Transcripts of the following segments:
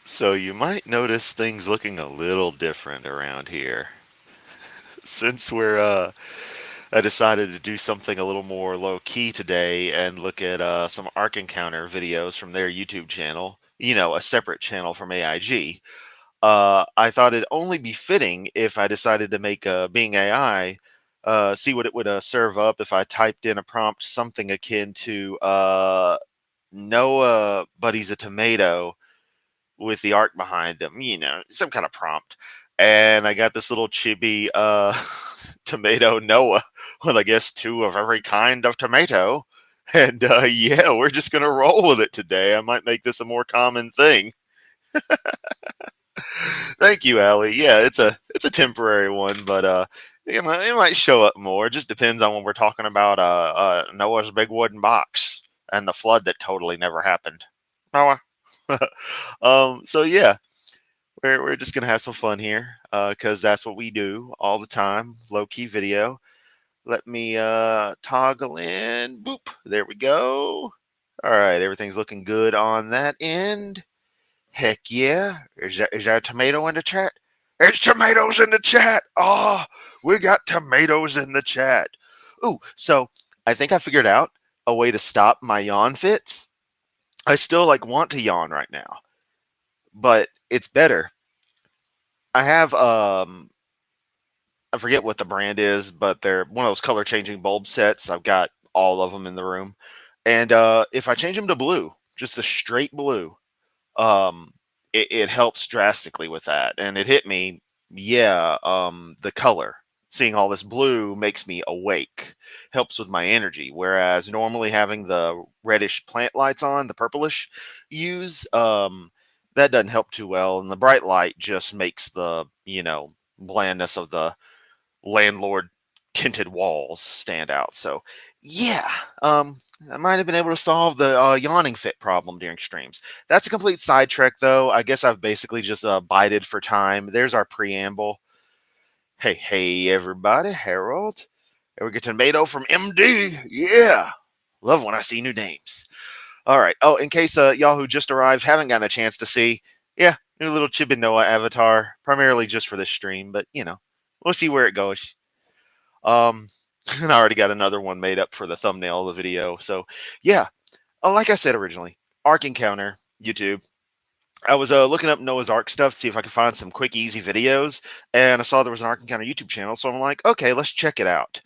So you might notice things looking a little different around here. Since I decided to do something a little more low key today and look at some Ark Encounter videos from their YouTube channel, a separate channel from AIG. I thought it'd only be fitting if I decided to make Being AI, see what it would serve up if I typed in a prompt something akin to Noah, but he's a tomato with the arc behind him, some kind of prompt. And I got this little chibi tomato Noah with, I guess, two of every kind of tomato. And yeah, we're just gonna roll with it today. I might make this a more common thing. Thank you, Allie. Yeah, it's a temporary one, but it might show up more. It just depends on when we're talking about Noah's big wooden box and the flood that totally never happened. Noah. So yeah, we're just gonna have some fun here, because that's what we do all the time. Low key video. Let me toggle in. Boop. There we go. All right, everything's looking good on that end. Heck yeah. Is that a tomato in the chat? It's tomatoes in the chat. Oh, we got tomatoes in the chat. Ooh, so I think I figured out a way to stop my yawn fits. I still want to yawn right now, but it's better. I have I forget what the brand is, but they're one of those color changing bulb sets. I've got all of them in the room. And if I change them to blue, just the straight blue, it helps drastically with that. And it hit me, yeah, the color. Seeing all this blue makes me awake, helps with my energy. Whereas normally having the reddish plant lights on, the purplish hues, that doesn't help too well. And the bright light just makes the, blandness of the landlord tinted walls stand out. So, yeah, I might have been able to solve the yawning fit problem during streams. That's a complete sidetrack, though. I guess I've basically just bided for time. There's our preamble. Hey, hey, everybody, Harold. There we get tomato from MD. Yeah, love when I see new names. All right. Oh, in case y'all who just arrived haven't gotten a chance to see, yeah, new little Chibinoa avatar, primarily just for this stream, but we'll see where it goes. Um, and I already got another one made up for the thumbnail of the video. So, yeah, like I said originally, Ark Encounter, YouTube. I was looking up Noah's Ark stuff, see if I could find some quick, easy videos, and I saw there was an Ark Encounter YouTube channel, so I'm like, okay, let's check it out.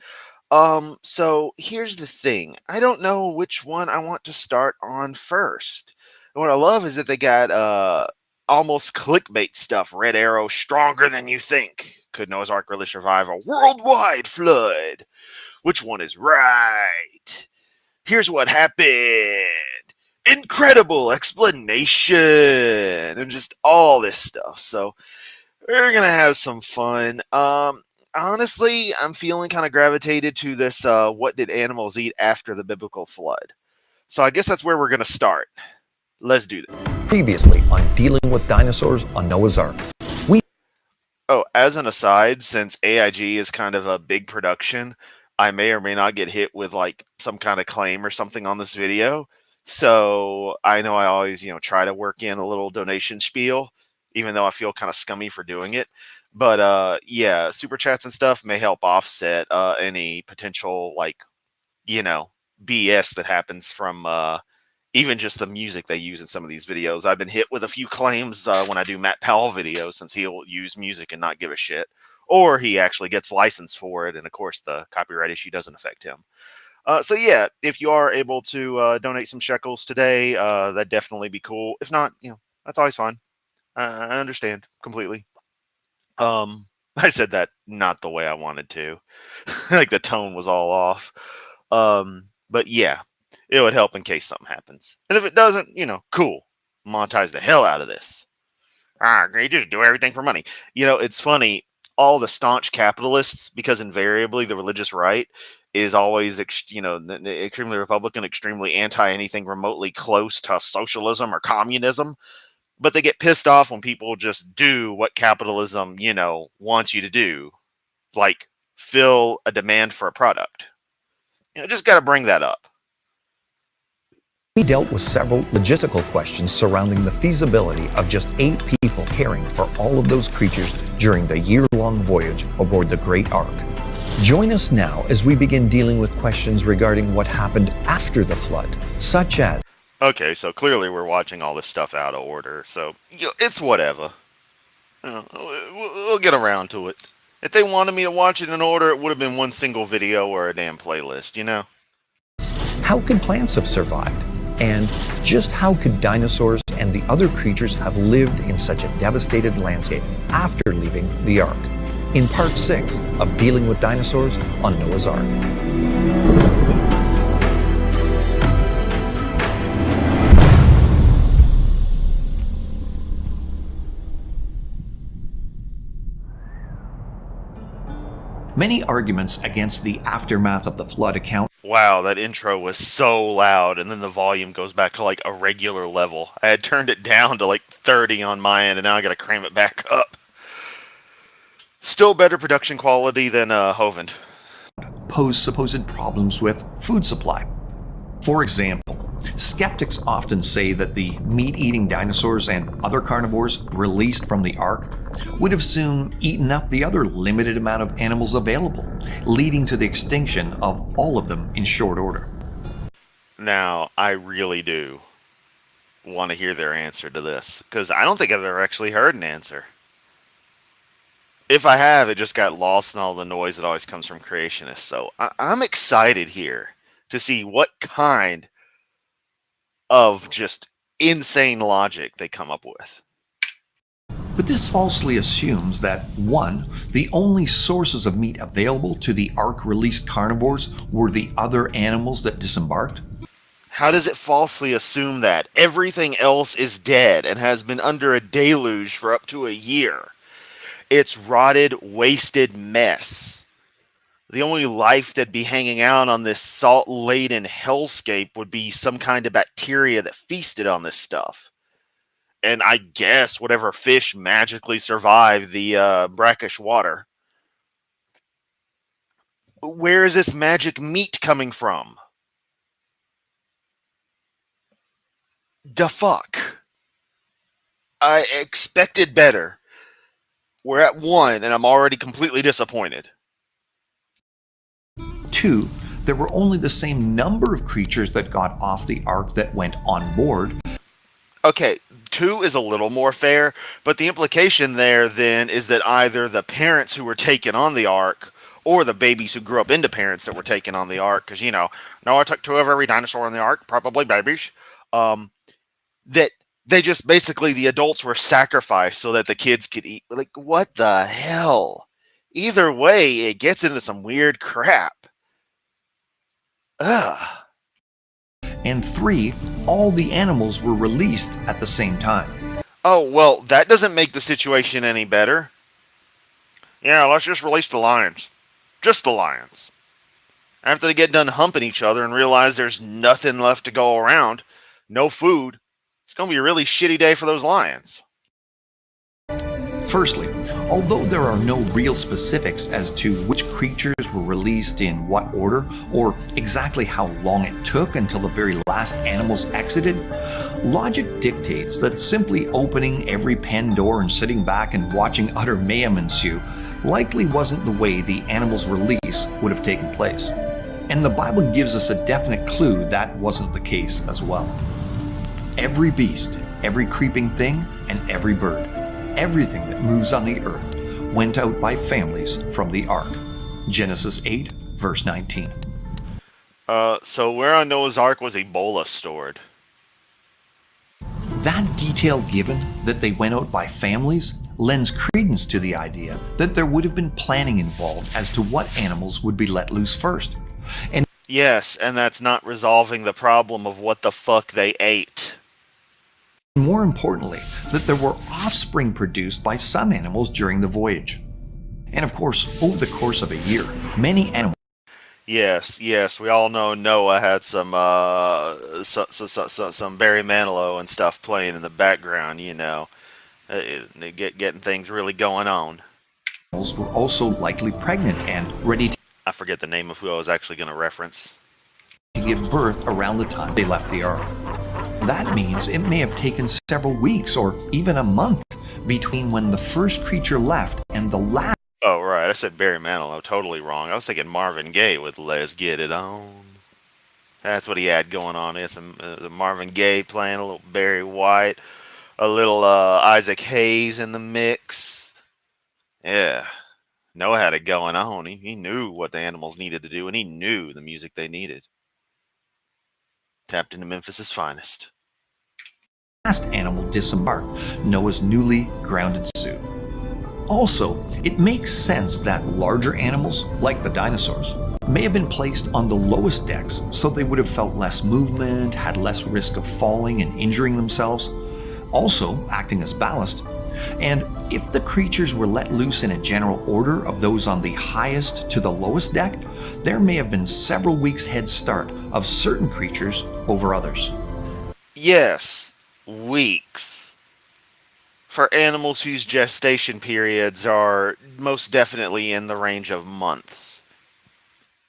So here's the thing. I don't know which one I want to start on first. And what I love is that they got almost clickbait stuff. Red arrow, stronger than you think. Could Noah's Ark really survive a worldwide flood? Which one is right? Here's what happened. Incredible explanation and just all this stuff. So we're gonna have some fun. Honestly, I'm feeling kind of gravitated to this. What did animals eat after the biblical flood? So I guess that's where we're gonna start. Let's do this. Previously on Dealing with Dinosaurs on Noah's Ark. Oh, as an aside, since AIG is kind of a big production, I may or may not get hit with some kind of claim or something on this video. So I know I always, try to work in a little donation spiel, even though I feel kind of scummy for doing it. But yeah, super chats and stuff may help offset any potential BS that happens from even just the music they use in some of these videos. I've been hit with a few claims when I do Matt Powell videos, since he'll use music and not give a shit, or he actually gets licensed for it, and of course the copyright issue doesn't affect him. So yeah, if you are able to donate some shekels today, that'd definitely be cool. If not, that's always fine. I understand completely. I said that not the way I wanted to. Like the tone was all off. But yeah, it would help in case something happens. And if it doesn't, cool. Monetize the hell out of this. You just do everything for money. It's funny. All the staunch capitalists, because invariably the religious right is always, the extremely Republican, extremely anti anything remotely close to socialism or communism. But they get pissed off when people just do what capitalism, wants you to do, like fill a demand for a product. Just got to bring that up. We dealt with several logistical questions surrounding the feasibility of just 8 people caring for all of those creatures during the year-long voyage aboard the Great Ark. Join us now as we begin dealing with questions regarding what happened after the flood, such as... Okay, so clearly we're watching all this stuff out of order, so it's whatever. We'll get around to it. If they wanted me to watch it in order, it would have been one single video or a damn playlist, you know? How could plants have survived? And just how could dinosaurs and the other creatures have lived in such a devastated landscape after leaving the Ark? In part 6 of Dealing with Dinosaurs on Noah's Ark. Many arguments against the aftermath of the flood account. Wow, that intro was so loud, and then the volume goes back to like a regular level. I had turned it down to like 30 on my end, and now I gotta crank it back up. Still better production quality than Hovend. Pose supposed problems with food supply. For example, skeptics often say that the meat-eating dinosaurs and other carnivores released from the Ark would have soon eaten up the other limited amount of animals available, leading to the extinction of all of them in short order. Now, I really do want to hear their answer to this, because I don't think I've ever actually heard an answer. If I have, it just got lost in all the noise that always comes from creationists. So I'm excited here to see what kind of just insane logic they come up with. But this falsely assumes that, 1, the only sources of meat available to the Ark-released carnivores were the other animals that disembarked. How does it falsely assume that? Everything else is dead and has been under a deluge for up to a year. It's rotted, wasted mess. The only life that'd be hanging out on this salt-laden hellscape would be some kind of bacteria that feasted on this stuff. And I guess whatever fish magically survived the brackish water. Where is this magic meat coming from? Da fuck. I expected better. We're at 1, and I'm already completely disappointed. 2, there were only the same number of creatures that got off the Ark that went on board. Okay, 2 is a little more fair, but the implication there then is that either the parents who were taken on the Ark or the babies who grew up into parents that were taken on the Ark, because, no, I took 2 of every dinosaur on the Ark, probably babies, that they just basically, the adults were sacrificed so that the kids could eat. Like, what the hell? Either way, it gets into some weird crap. Ugh. And 3, all the animals were released at the same time. Oh, well, that doesn't make the situation any better. Yeah, let's just release the lions. Just the lions. After they get done humping each other and realize there's nothing left to go around, no food, it's going to be a really shitty day for those lions. Firstly, although there are no real specifics as to which creatures were released in what order, or exactly how long it took until the very last animals exited, logic dictates that simply opening every pen door and sitting back and watching utter mayhem ensue likely wasn't the way the animals' release would have taken place. And the Bible gives us a definite clue that wasn't the case as well. Every beast, every creeping thing, and every bird, everything that moves on the earth, went out by families from the Ark. Genesis 8, verse 19. So where on Noah's Ark was Ebola stored? That detail given, that they went out by families, lends credence to the idea that there would have been planning involved as to what animals would be let loose first. And yes, and that's not resolving the problem of what the fuck they ate. More importantly, that there were offspring produced by some animals during the voyage. And of course, over the course of a year, many animals... Yes, we all know Noah had some Barry Manilow and stuff playing in the background, getting things really going on. Animals were also likely pregnant and ready to... I forget the name of who I was actually going to reference. ...to give birth around the time they left the Ark. That means it may have taken several weeks or even a month between when the first creature left and the last. Oh, right. I said Barry Manilow. Totally wrong. I was thinking Marvin Gaye with Let's Get It On. That's what he had going on. He had some Marvin Gaye playing, a little Barry White, a little Isaac Hayes in the mix. Yeah. Noah had it going on. He knew what the animals needed to do, and he knew the music they needed. Tapped into Memphis's finest. Last animal disembarked, Noah's newly grounded zoo. Also, it makes sense that larger animals, like the dinosaurs, may have been placed on the lowest decks so they would have felt less movement, had less risk of falling and injuring themselves, also acting as ballast. And if the creatures were let loose in a general order of those on the highest to the lowest deck, there may have been several weeks head start of certain creatures over others. Yes, weeks. For animals whose gestation periods are most definitely in the range of months.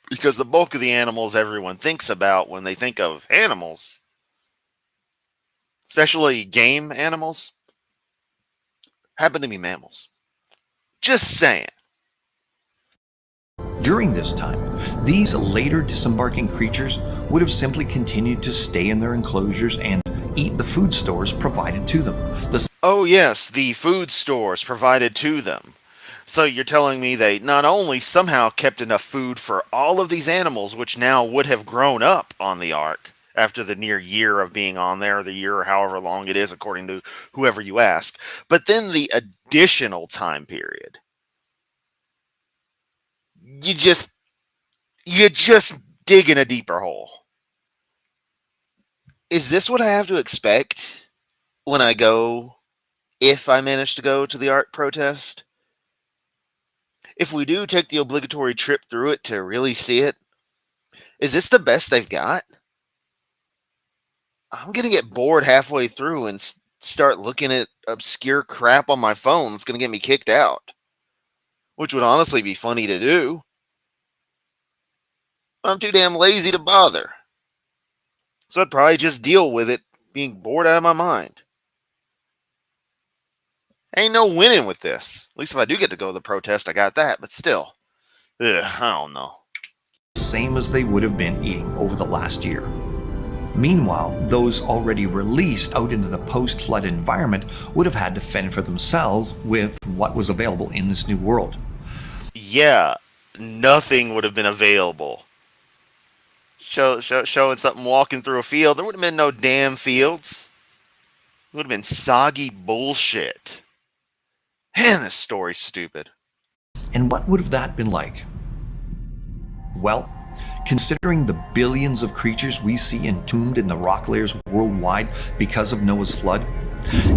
Because the bulk of the animals everyone thinks about when they think of animals, especially game animals, happen to be mammals. Just saying. During this time, these later disembarking creatures would have simply continued to stay in their enclosures and eat the food stores provided to them. Oh yes, the food stores provided to them. So you're telling me they not only somehow kept enough food for all of these animals, which now would have grown up on the Ark after the near year of being on there, or the year or however long it is, according to whoever you ask, but then the additional time period. You just dig in a deeper hole. Is this what I have to expect when I go, if I manage to go to the Ark protest? If we do take the obligatory trip through it to really see it, is this the best they've got? I'm going to get bored halfway through and start looking at obscure crap on my phone that's going to get me kicked out. Which would honestly be funny to do. I'm too damn lazy to bother. So I'd probably just deal with it being bored out of my mind. Ain't no winning with this. At least if I do get to go to the protest, I got that, but still. I don't know. Same as they would have been eating over the last year. Meanwhile, those already released out into the post-flood environment would have had to fend for themselves with what was available in this new world. Yeah, nothing would have been available. Showing something walking through a field, there would have been no damn fields. It would have been soggy bullshit. Man, this story's stupid. And what would have that been like? Well, considering the billions of creatures we see entombed in the rock layers worldwide because of Noah's flood,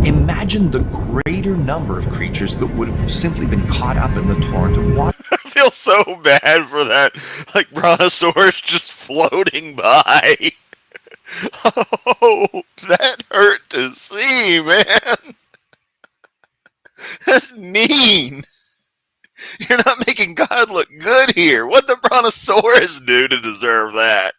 imagine the greater number of creatures that would have simply been caught up in the torrent of water. I feel so bad for that, like, brontosaurus just floating by. Oh, that hurt to see, man. That's mean. You're not making God look good here. What'd the brontosaurus do to deserve that?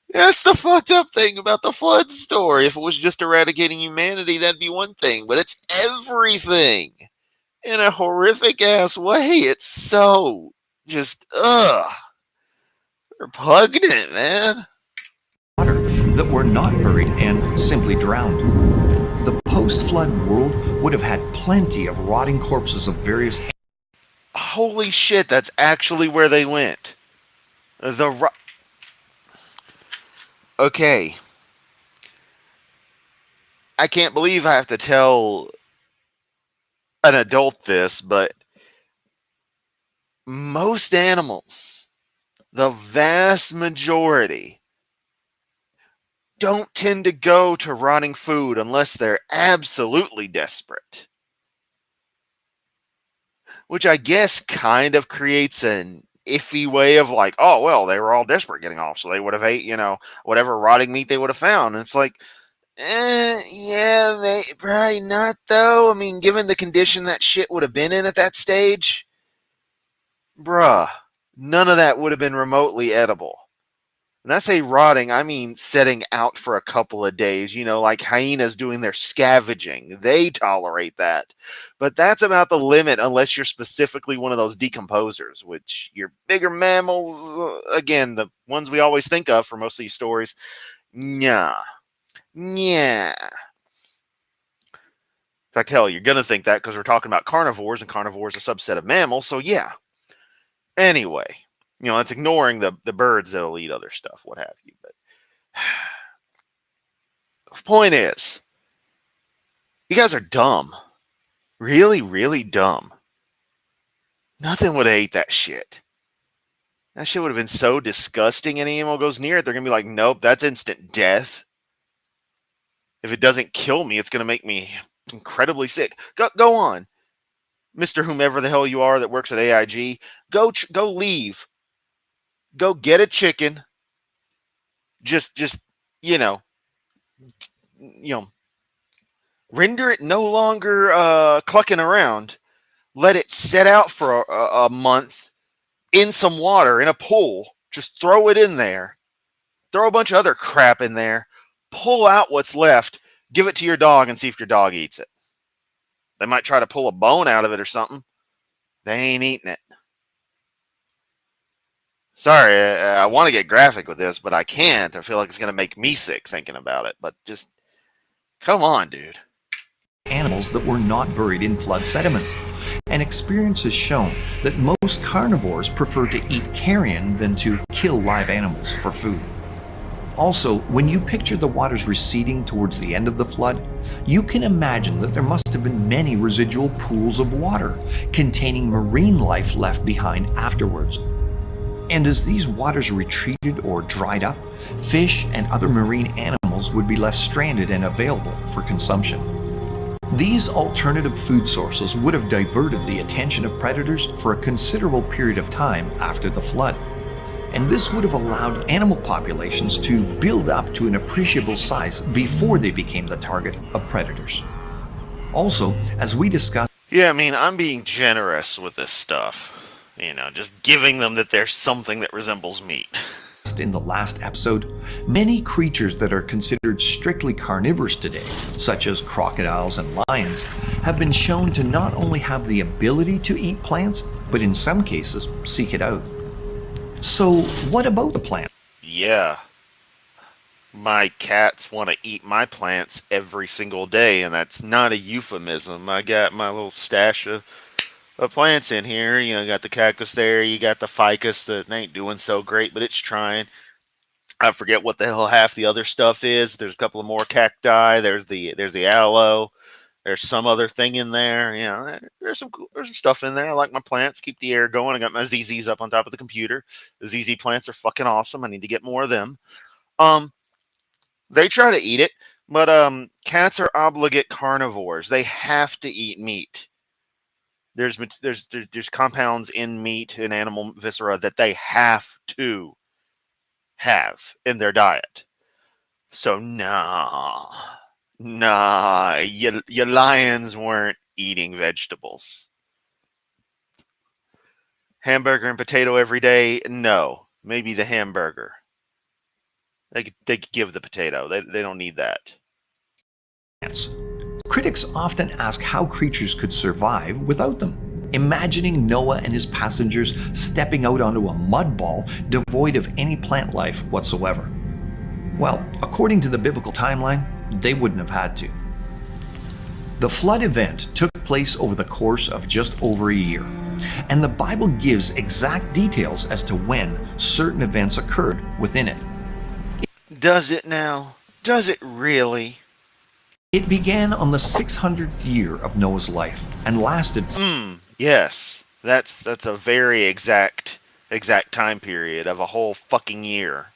That's the fucked up thing about the flood story. If it was just eradicating humanity, that'd be one thing. But it's everything. In a horrific ass way. It's so just, repugnant, man. Water that were not buried and simply drowned. The post-flood world would have had plenty of rotting corpses of various. Holy shit, that's actually where they went. Okay. I can't believe I have to tell an adult this, but most animals, the vast majority, don't tend to go to rotting food unless they're absolutely desperate. Which I guess kind of creates an iffy way of like, oh, well, they were all desperate getting off, so they would have ate, whatever rotting meat they would have found. And it's like, yeah, probably not, though. I mean, given the condition that shit would have been in at that stage, bruh, none of that would have been remotely edible. When I say rotting, I mean setting out for a couple of days, like hyenas doing their scavenging. They tolerate that. But that's about the limit unless you're specifically one of those decomposers, which your bigger mammals, again, the ones we always think of for most of these stories, nah. Yeah. In fact, hell, you're going to think that because we're talking about carnivores, and carnivores are a subset of mammals, so yeah. Anyway, that's ignoring the birds that'll eat other stuff, what have you. But the point is, you guys are dumb. Really, really dumb. Nothing would have ate that shit. That shit would have been so disgusting. Any animal goes near it, they're going to be like, nope, that's instant death. If it doesn't kill me, it's going to make me incredibly sick. Go on. Mr. Whomever the hell you are that works at AIG, go leave. Go get a chicken. Just you know, render it no longer clucking around. Let it set out for a month in some water in a pool. Just throw it in there. Throw a bunch of other crap in there. Pull out what's left. Give it to your dog and see if your dog eats it. They might try to pull a bone out of it or something. They ain't eating it. Sorry, I want to get graphic with this, but I can't. I feel like it's going to make me sick thinking about it. But just, come on, dude. Animals that were not buried in flood sediments. And experience has shown that most carnivores prefer to eat carrion than to kill live animals for food. Also, when you picture the waters receding towards the end of the flood, you can imagine that there must have been many residual pools of water containing marine life left behind afterwards. And as these waters retreated or dried up, fish and other marine animals would be left stranded and available for consumption. These alternative food sources would have diverted the attention of predators for a considerable period of time after the flood. And this would have allowed animal populations to build up to an appreciable size before they became the target of predators. Also, as we discussed... Yeah, I mean, I'm being generous with this stuff. Just giving them that there's something that resembles meat. In the last episode, many creatures that are considered strictly carnivorous today, such as crocodiles and lions, have been shown to not only have the ability to eat plants, but in some cases, seek it out. So, what about the plant? Yeah. My cats want to eat my plants every single day, and that's not a euphemism. I got my little stash of plants in here. You got the cactus there, you got the ficus that ain't doing so great, but it's trying. I forget what the hell half the other stuff is. There's a couple of more cacti. There's the aloe. There's some other thing in there. There's some stuff in there. I like my plants. Keep the air going. I got my ZZs up on top of the computer. The ZZ plants are fucking awesome. I need to get more of them. They try to eat it, but cats are obligate carnivores. They have to eat meat. There's compounds in meat and animal viscera that they have to have in their diet. So nah, your lions weren't eating vegetables. Hamburger and potato every day? No, maybe the hamburger. They could give the potato. They don't need that. Critics often ask how creatures could survive without them, imagining Noah and his passengers stepping out onto a mud ball devoid of any plant life whatsoever. Well, according to the biblical timeline, they wouldn't have had to. The flood event took place over the course of just over a year, and the Bible gives exact details as to when certain events occurred within it. Does it now? Does it really? It began on the 600th year of Noah's life and lasted... Yes, that's a very exact time period of a whole fucking year.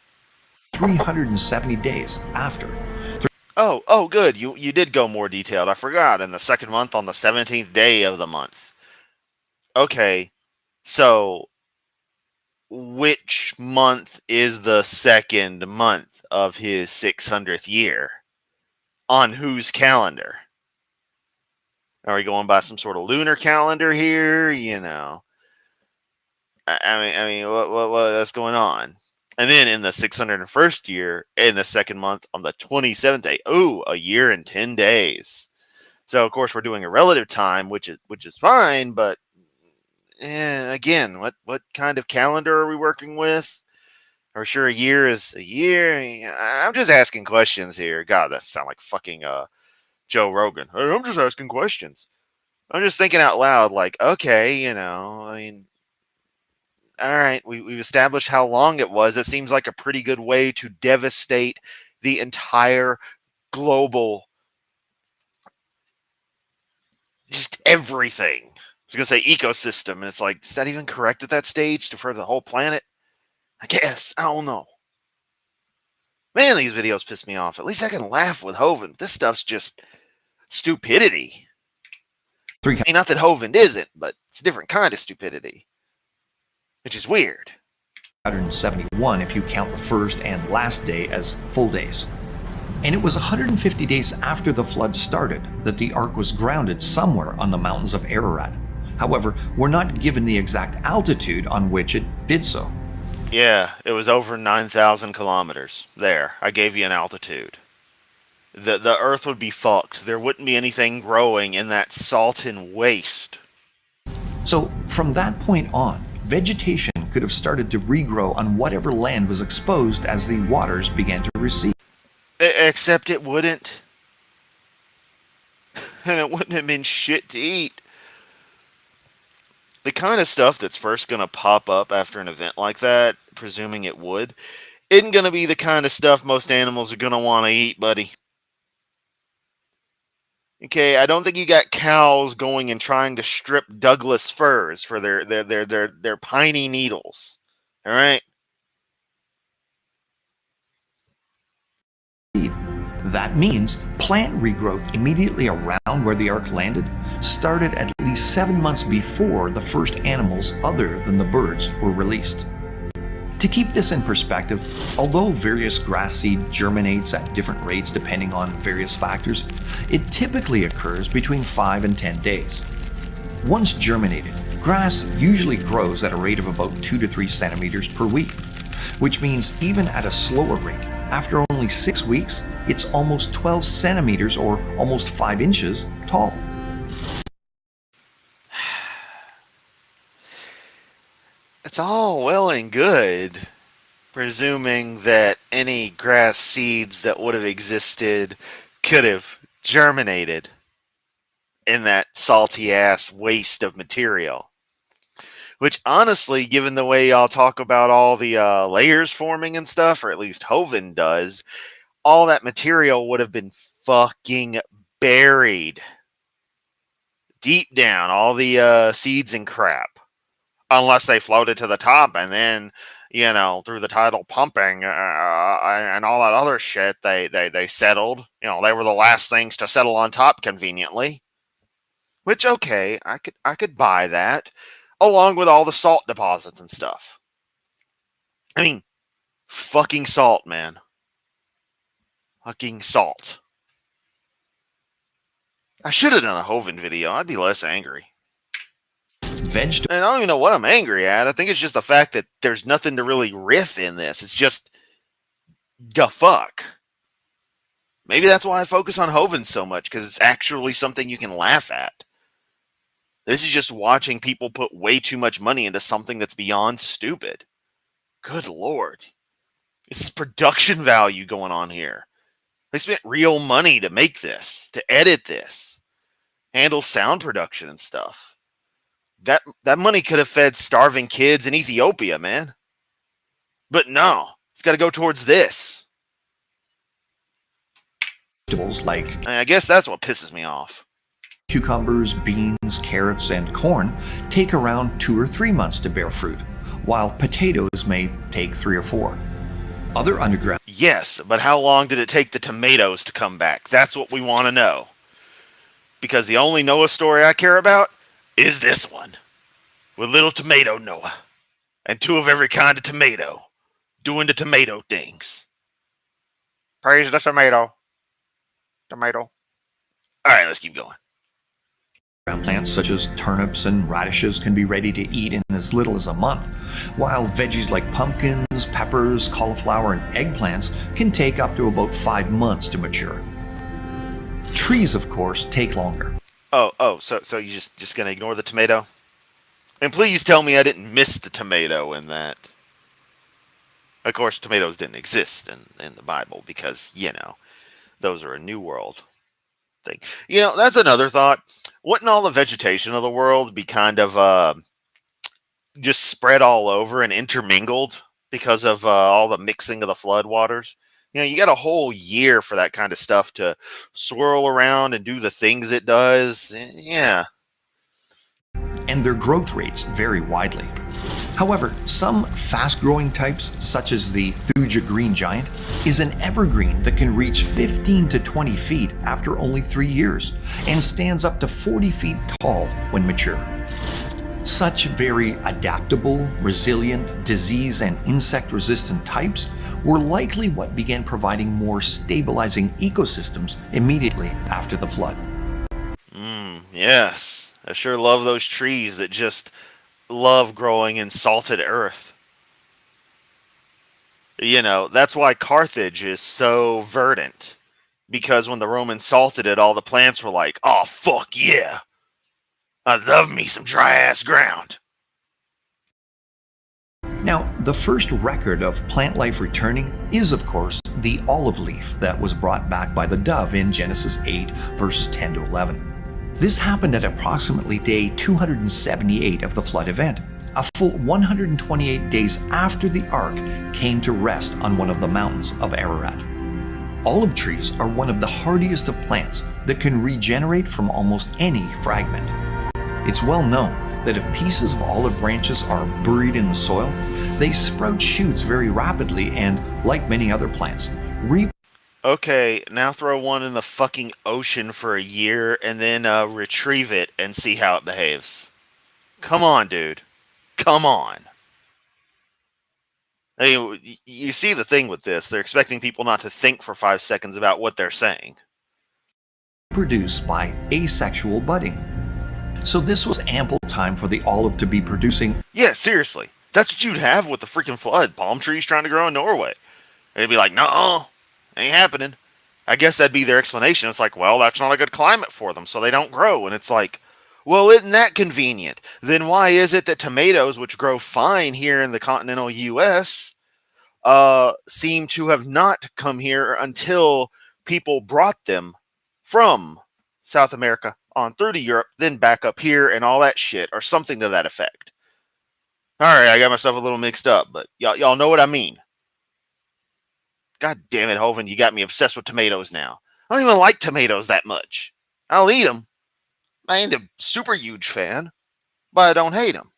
370 days after. Oh, good. You did go more detailed. I forgot. In the second month, on the 17th day of the month. Okay, so which month is the second month of his 600th year? On whose calendar? Are we going by some sort of lunar calendar here? I mean, what's going on? And then in the 601st year, in the second month, on the 27th day, a year and 10 days. So of course we're doing a relative time, which is fine, but again, what kind of calendar are we working with? Are sure a year is a year? I'm just asking questions here. God, that sound like fucking Joe Rogan. Hey, I'm just asking questions. I'm just thinking out loud, like, okay, I mean, all right, we've established how long it was. It seems like a pretty good way to devastate the entire global, just everything. I was gonna say ecosystem, and it's like, is that even correct at that stage for the whole planet? I guess. I don't know. Man, these videos piss me off. At least I can laugh with Hovind. This stuff's just stupidity. Three I mean, not that Hovind isn't, but it's a different kind of stupidity, which is weird. 171 if you count the first and last day as full days. And it was 150 days after the flood started that the ark was grounded somewhere on the mountains of Ararat. However, we're not given the exact altitude on which it did so. Yeah, it was over 9,000 kilometers. There, I gave you an altitude. The Earth would be fucked. There wouldn't be anything growing in that salton waste. So, from that point on, vegetation could have started to regrow on whatever land was exposed as the waters began to recede. Except it wouldn't. And it wouldn't have been shit to eat. The kind of stuff that's first going to pop up after an event like that, presuming it would, isn't going to be the kind of stuff most animals are going to want to eat, buddy. Okay, I don't think you got cows going and trying to strip Douglas firs for their piney needles. All right? That means plant regrowth immediately around where the ark landed started at least 7 months before the first animals other than the birds were released. To keep this in perspective, although various grass seed germinates at different rates depending on various factors, it typically occurs between 5 and 10 days. Once germinated, grass usually grows at a rate of about 2 to 3 centimeters per week, which means even at a slower rate, after only 6 weeks, it's almost 12 centimeters or almost 5 inches tall. It's all well and good, presuming that any grass seeds that would have existed could have germinated in that salty ass waste of material. Which, honestly, given the way y'all talk about all the layers forming and stuff, or at least Hovind does, all that material would have been fucking buried deep down, all the seeds and crap. Unless they floated to the top and then, through the tidal pumping and all that other shit, they settled. They were the last things to settle on top conveniently. Which, okay, I could buy that, along with all the salt deposits and stuff. I mean, fucking salt, man. Fucking salt. I should have done a Hovind video. I'd be less angry. Vegetables. And I don't even know what I'm angry at. I think it's just the fact that there's nothing to really riff in this. It's just, the fuck. Maybe that's why I focus on Hovind so much, because it's actually something you can laugh at. This is just watching people put way too much money into something that's beyond stupid. Good lord. This is production value going on here. They spent real money to make this, to edit this, handle sound production and stuff. That money could have fed starving kids in Ethiopia, man. But no, it's got to go towards this. Like I guess that's what pisses me off. Cucumbers, beans, carrots, and corn take around 2 or 3 months to bear fruit, while potatoes may take 3 or 4. Other underground. Yes, but how long did it take the tomatoes to come back? That's what we want to know. Because the only Noah story I care about is this one. With little tomato Noah. And 2 of every kind of tomato. Doing the tomato things. Praise the tomato. Tomato. Alright, let's keep going. plants such as turnips and radishes can be ready to eat in as little as a month, while veggies like pumpkins, peppers, cauliflower, and eggplants can take up to about 5 months to mature. Trees, of course, take longer. So you just gonna ignore the tomato? And please tell me I didn't miss the tomato in that. Of course, tomatoes didn't exist in the Bible because, those are a New World thing. That's another thought. Wouldn't all the vegetation of the world be kind of just spread all over and intermingled because of all the mixing of the flood waters? You got a whole year for that kind of stuff to swirl around and do the things it does. Yeah. And their growth rates vary widely. However, some fast-growing types, such as the Thuja green giant, is an evergreen that can reach 15 to 20 feet after only 3 years and stands up to 40 feet tall when mature. Such very adaptable, resilient, disease and insect-resistant types were likely what began providing more stabilizing ecosystems immediately after the flood. Yes. I sure love those trees that just love growing in salted earth. That's why Carthage is so verdant. Because when the Romans salted it, all the plants were like, oh, fuck yeah. I love me some dry-ass ground. Now, the first record of plant life returning is, of course, the olive leaf that was brought back by the dove in Genesis 8, verses 10 to 11. This happened at approximately day 278 of the flood event, a full 128 days after the ark came to rest on one of the mountains of Ararat. Olive trees are one of the hardiest of plants that can regenerate from almost any fragment. It's well known that if pieces of olive branches are buried in the soil, they sprout shoots very rapidly and, like many other plants, Okay, now throw one in the fucking ocean for a year and then retrieve it and see how it behaves. Come on, dude. Come on. I mean, you see the thing with this. They're expecting people not to think for 5 seconds about what they're saying. Produced by asexual budding. So this was ample time for the olive to be producing. Yeah, seriously. That's what you'd have with the freaking flood. Palm trees trying to grow in Norway. And it'd be like, no, ain't happening. I guess that'd be their explanation. It's like, well, that's not a good climate for them, so they don't grow. And it's like, well, isn't that convenient? Then why is it that tomatoes, which grow fine here in the continental U.S., seem to have not come here until people brought them from South America on through to Europe, then back up here and all that shit, or something to that effect. All right, I got myself a little mixed up, but y'all know what I mean. God damn it, Hovind, you got me obsessed with tomatoes now. I don't even like tomatoes that much. I'll eat them. I ain't a super huge fan, but I don't hate them.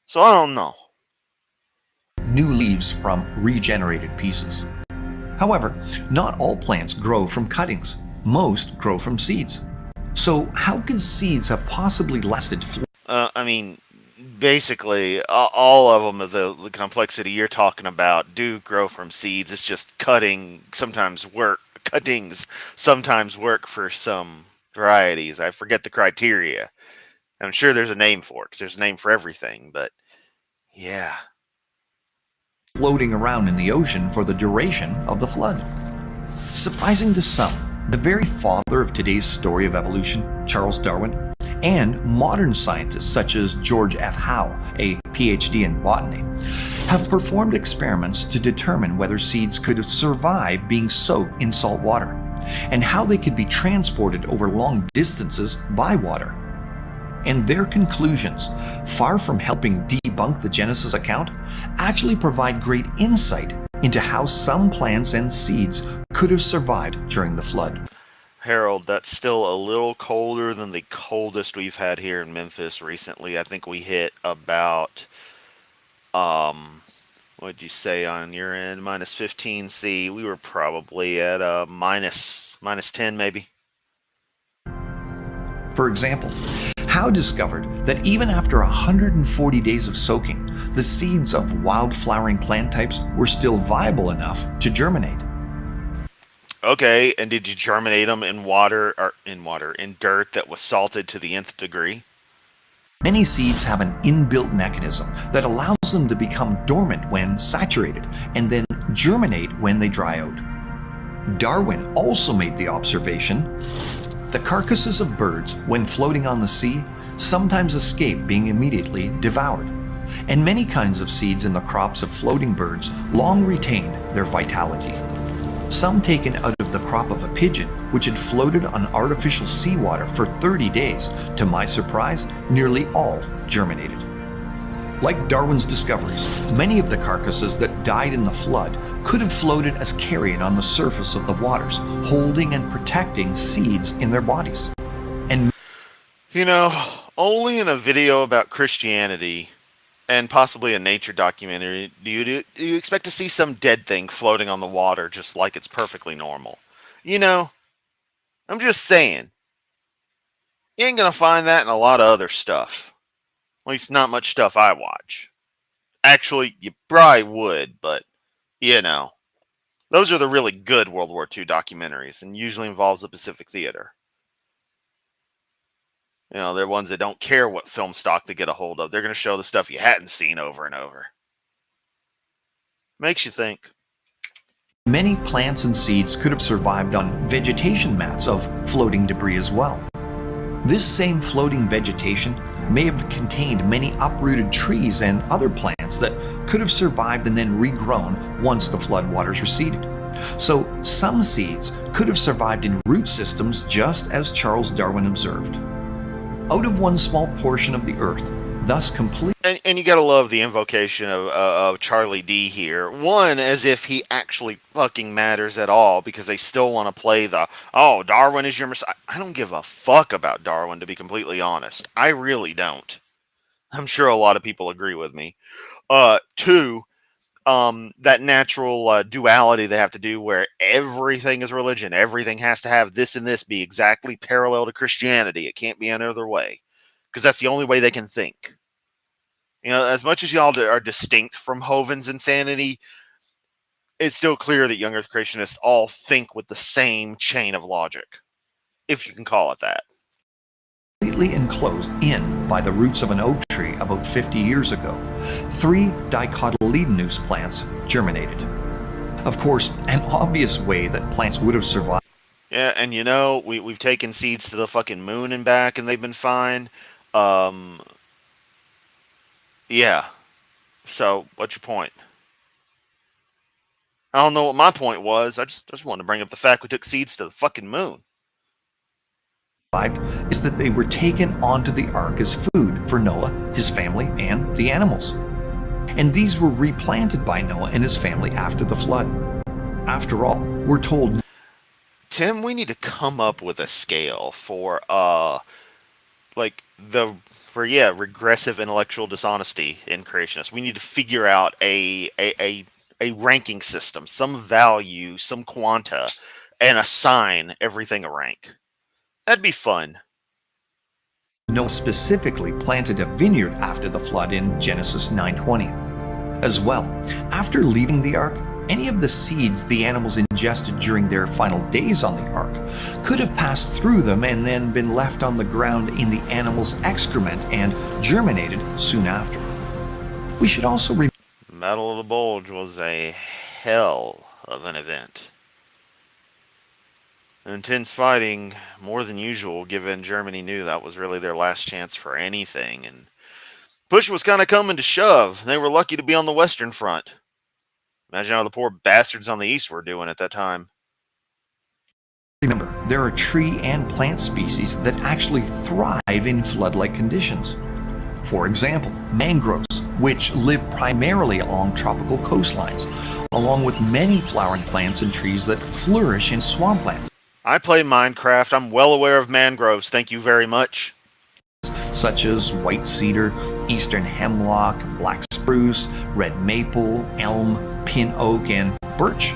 So I don't know. New leaves from regenerated pieces. However, not all plants grow from cuttings. Most grow from seeds. So how could seeds have possibly lasted? Basically, all of them, the complexity you're talking about, do grow from seeds. It's just cuttings sometimes work for some varieties. I forget the criteria. I'm sure there's a name for it, because there's a name for everything, but yeah. Floating around in the ocean for the duration of the flood. Surprising to some, the very father of today's story of evolution, Charles Darwin, and modern scientists such as George F. Howe, a PhD in botany, have performed experiments to determine whether seeds could survive being soaked in salt water, and how they could be transported over long distances by water. And their conclusions, far from helping debunk the Genesis account, actually provide great insight into how some plants and seeds could have survived during the flood. Harold, that's still a little colder than the coldest we've had here in Memphis recently. I think we hit about, what'd you say on your end? Minus 15 C. We were probably at minus 10 maybe. For example, Howe discovered that even after 140 days of soaking, the seeds of wild flowering plant types were still viable enough to germinate. Okay, and did you germinate them in water or in dirt that was salted to the nth degree? Many seeds have an inbuilt mechanism that allows them to become dormant when saturated and then germinate when they dry out. Darwin also made the observation: the carcasses of birds, when floating on the sea, sometimes escape being immediately devoured, and many kinds of seeds in the crops of floating birds long retained their vitality. Some taken out of the crop of a pigeon, which had floated on artificial seawater for 30 days, to my surprise, nearly all germinated. Like Darwin's discoveries, many of the carcasses that died in the flood could have floated as carrion on the surface of the waters, holding and protecting seeds in their bodies. And You know, only in a video about Christianity and possibly a nature documentary do you expect to see some dead thing floating on the water just like it's perfectly normal. You know, I'm just saying, you ain't gonna find that in a lot of other stuff. At least not much stuff I watch. Actually, you probably would, but you know, those are the really good World War II documentaries, and usually involves the Pacific Theater. You know, they're ones that don't care what film stock they get a hold of. They're going to show the stuff you hadn't seen over and over. Makes you think. many plants and seeds could have survived on vegetation mats of floating debris as well. This same floating vegetation may have contained many uprooted trees and other plants that could have survived and then regrown once the floodwaters receded. So some seeds could have survived in root systems just as Charles Darwin observed. Out of one small portion of the earth, thus complete. And you gotta love the invocation of Charlie D here. One, as if he actually fucking matters at all, because they still want to play the, oh, Darwin is your messiah. I don't give a fuck about Darwin, to be completely honest. I really don't. I'm sure a lot of people agree with me. Two, that natural duality they have to do where everything is religion. Everything has to have this and this be exactly parallel to Christianity. It can't be any other way, because that's the only way they can think. You know, as much as y'all are distinct from Hovine's insanity, it's still clear that young Earth creationists all think with the same chain of logic, if you can call it that. Completely enclosed in by the roots of an oak tree about 50 years ago, 3 dicotyledonous plants germinated. Of course, an obvious way that plants would have survived. Yeah, and you know, we've taken seeds to the fucking moon and back, and they've been fine. Yeah. So, what's your point? I don't know what my point was. I just wanted to bring up the fact we took seeds to the fucking moon. Is that they were taken onto the ark as food for Noah, his family, and the animals. And these were replanted by Noah and his family after the flood. After all, we're told, Tim, we need to come up with a scale for regressive intellectual dishonesty in creationists. We need to figure out a ranking system, some value, some quanta, and assign everything a rank. That'd be fun. Noah specifically planted a vineyard after the flood in Genesis 9:20. As well, after leaving the ark, any of the seeds the animals ingested during their final days on the ark could have passed through them and then been left on the ground in the animals' excrement and germinated soon after. We should also remember The Battle of the Bulge was a hell of an event. Intense fighting, more than usual, given Germany knew that was really their last chance for anything, and push was kind of coming to shove. They were lucky to be on the Western Front. Imagine how the poor bastards on the East were doing at that time. there are tree and plant species that actually thrive in flood-like conditions. For example, mangroves, which live primarily along tropical coastlines, along with many flowering plants and trees that flourish in swamplands. I play Minecraft. I'm well aware of mangroves. Thank you very much. Such as white cedar, eastern hemlock, black spruce, red maple, elm, pin oak, and birch.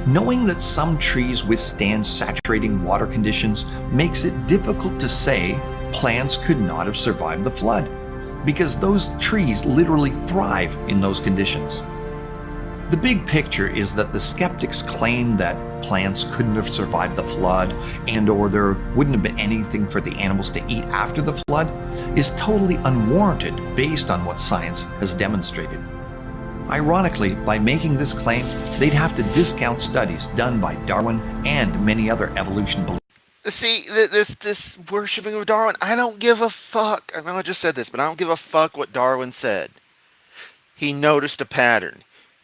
Knowing that some trees withstand saturating water conditions makes it difficult to say plants could not have survived the flood, because those trees literally thrive in those conditions. The big picture is that the skeptics claim that plants couldn't have survived the flood and or there wouldn't have been anything for the animals to eat after the flood is totally unwarranted based on what science has demonstrated. Ironically, by making this claim, they'd have to discount studies done by Darwin and many other evolution believers. See, this worshiping of Darwin, I don't give a fuck. I know I just said this, but I don't give a fuck what Darwin said. He noticed a pattern.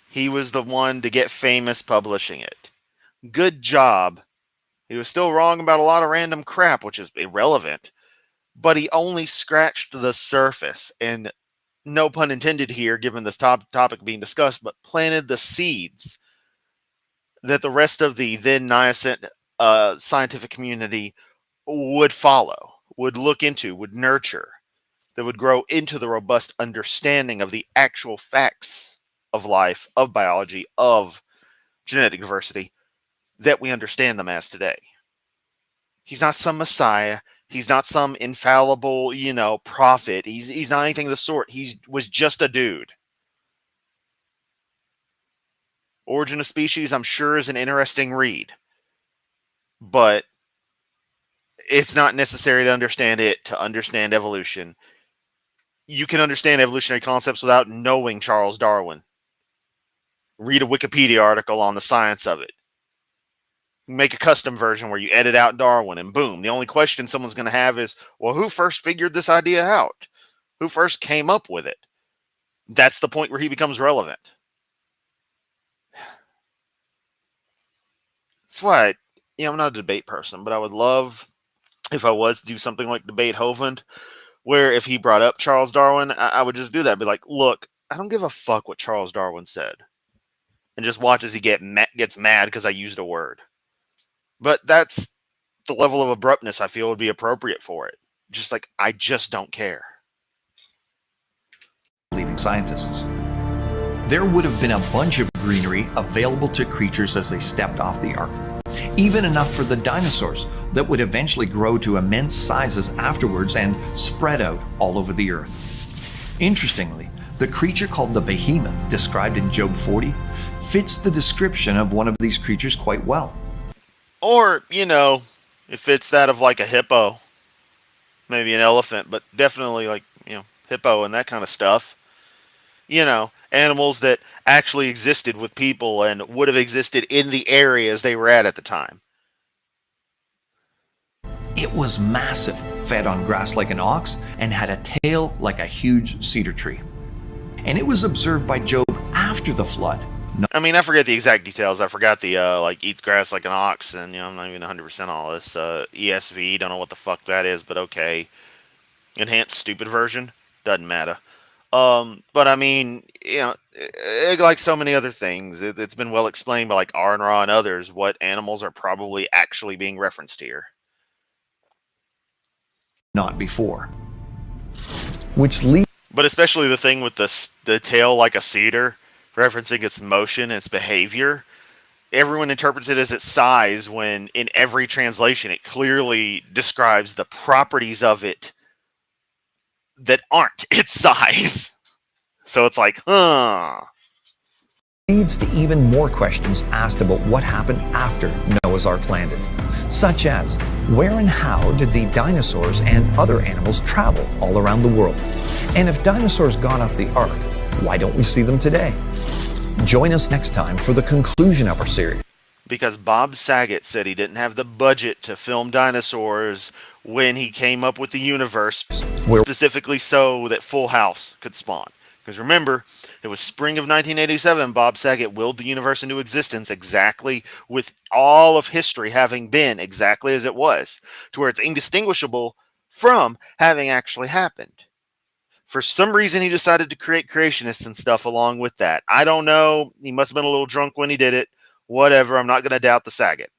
He was the one to get famous publishing it. Good job. He was still wrong about a lot of random crap, which is irrelevant. But he only scratched the surface, and no pun intended here, given this topic being discussed, but planted the seeds that the rest of the then nascent scientific community would follow, would look into, would nurture, that would grow into the robust understanding of the actual facts of life, of biology, of genetic diversity that we understand them as today. He's not some messiah. He's not some infallible, prophet. He's not anything of the sort. He was just a dude. Origin of Species, I'm sure, is an interesting read. But it's not necessary to understand it to understand evolution. You can understand evolutionary concepts without knowing Charles Darwin. Read a Wikipedia article on the science of it. Make a custom version where you edit out Darwin, and boom. The only question someone's going to have is, well, who first figured this idea out? Who first came up with it? That's the point where he becomes relevant. That's why, I'm not a debate person, but I would love, if I was, to do something like Debate Hovind, where if he brought up Charles Darwin, I would just do that. Be like, look, I don't give a fuck what Charles Darwin said. And just watch as he gets mad because I used a word. But that's the level of abruptness I feel would be appropriate for it. Just like, I just don't care. Believing scientists. There would have been a bunch of greenery available to creatures as they stepped off the ark. Even enough for the dinosaurs that would eventually grow to immense sizes afterwards and spread out all over the earth. Interestingly, the creature called the behemoth, described in Job 40, fits the description of one of these creatures quite well. Or, it fits that of like a hippo, maybe an elephant, but definitely like, hippo and that kind of stuff. Animals that actually existed with people and would have existed in the areas they were at the time. It was massive, fed on grass like an ox, and had a tail like a huge cedar tree. And it was observed by Job after the flood. I forget the exact details. I forgot the, eats grass like an ox, and, I'm not even 100% on all this. ESV, don't know what the fuck that is, but okay. Enhanced stupid version, doesn't matter. But like so many other things, it's been well explained by like R and Ra and others what animals are probably actually being referenced here. Not before. Which leads. But especially the thing with the tail like a cedar, referencing its motion, its behavior. Everyone interprets it as its size when in every translation it clearly describes the properties of it that aren't its size. So it's like, Leads to even more questions asked about what happened after Noah's Ark landed, such as where and how did the dinosaurs and other animals travel all around the world? And if dinosaurs got off the Ark, why don't we see them today? Join us next time for the conclusion of our series. Because Bob Saget said he didn't have the budget to film dinosaurs when he came up with the universe, specifically so that Full House could spawn. Because remember, it was spring of 1987, Bob Saget willed the universe into existence exactly with all of history having been exactly as it was, to where it's indistinguishable from having actually happened. For some reason, he decided to create creationists and stuff along with that. I don't know. He must have been a little drunk when he did it. Whatever. I'm not going to doubt the Saget.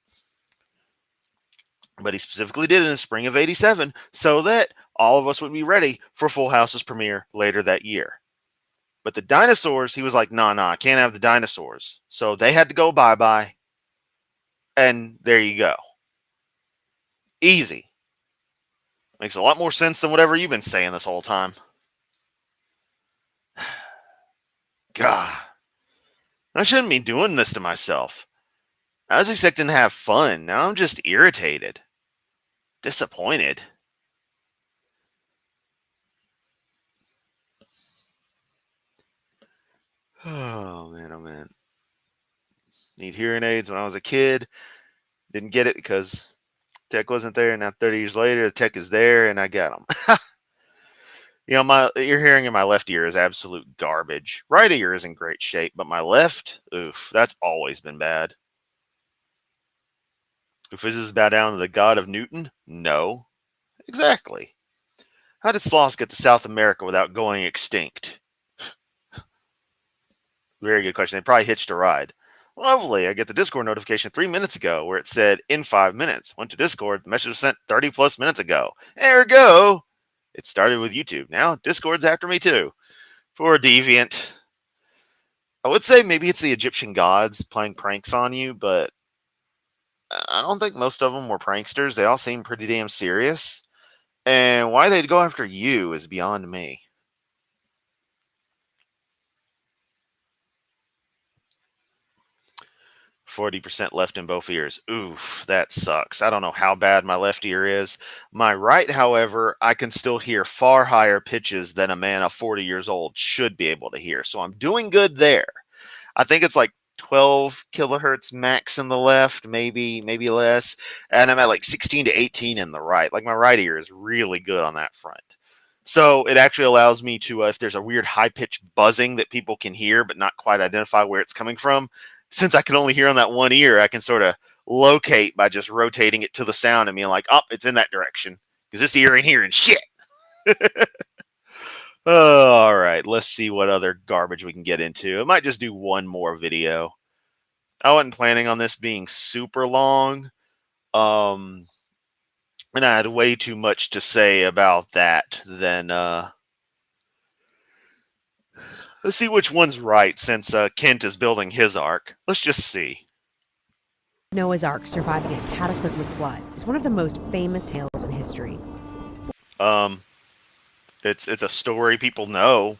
But he specifically did it in the spring of 87 so that all of us would be ready for Full House's premiere later that year. But the dinosaurs, he was like, nah, I can't have the dinosaurs. So they had to go bye-bye. And there you go. Easy. Makes a lot more sense than whatever you've been saying this whole time. God. I shouldn't be doing this to myself. I was expecting to have fun. Now I'm just irritated. Disappointed. Oh man, oh man. Need hearing aids when I was a kid. Didn't get it because tech wasn't there. Now 30 years later, the tech is there, and I got them. My ear hearing in my left ear is absolute garbage. Right ear is in great shape, but my left, oof, that's always been bad. Do physicists bow down to the god of Newton? No. Exactly. How did sloths get to South America without going extinct? Very good question. They probably hitched a ride. Lovely. I get the Discord notification 3 minutes ago where it said in 5 minutes. Went to Discord. The message was sent 30 plus minutes ago. Ergo, it started with YouTube. Now Discord's after me too. Poor deviant. I would say maybe it's the Egyptian gods playing pranks on you, but I don't think most of them were pranksters. They all seem pretty damn serious. And why they'd go after you is beyond me. 40% left in both ears. Oof, that sucks. I don't know how bad my left ear is. My right, however, I can still hear far higher pitches than a man of 40 years old should be able to hear. So I'm doing good there. I think it's like 12 kilohertz max in the left, maybe less. And I'm at like 16 to 18 in the right. Like my right ear is really good on that front. So it actually allows me to, if there's a weird high pitched buzzing that people can hear but not quite identify where it's coming from, since I can only hear on that one ear, I can sort of locate by just rotating it to the sound and being like, oh, it's in that direction. Because this ear ain't hearing shit. All right, let's see what other garbage we can get into. I might just do one more video. I wasn't planning on this being super long. And I had way too much to say about that than let's see which one's right since Kent is building his ark. Let's just see. Noah's Ark surviving a cataclysmic flood is one of the most famous tales in history. It's a story people know,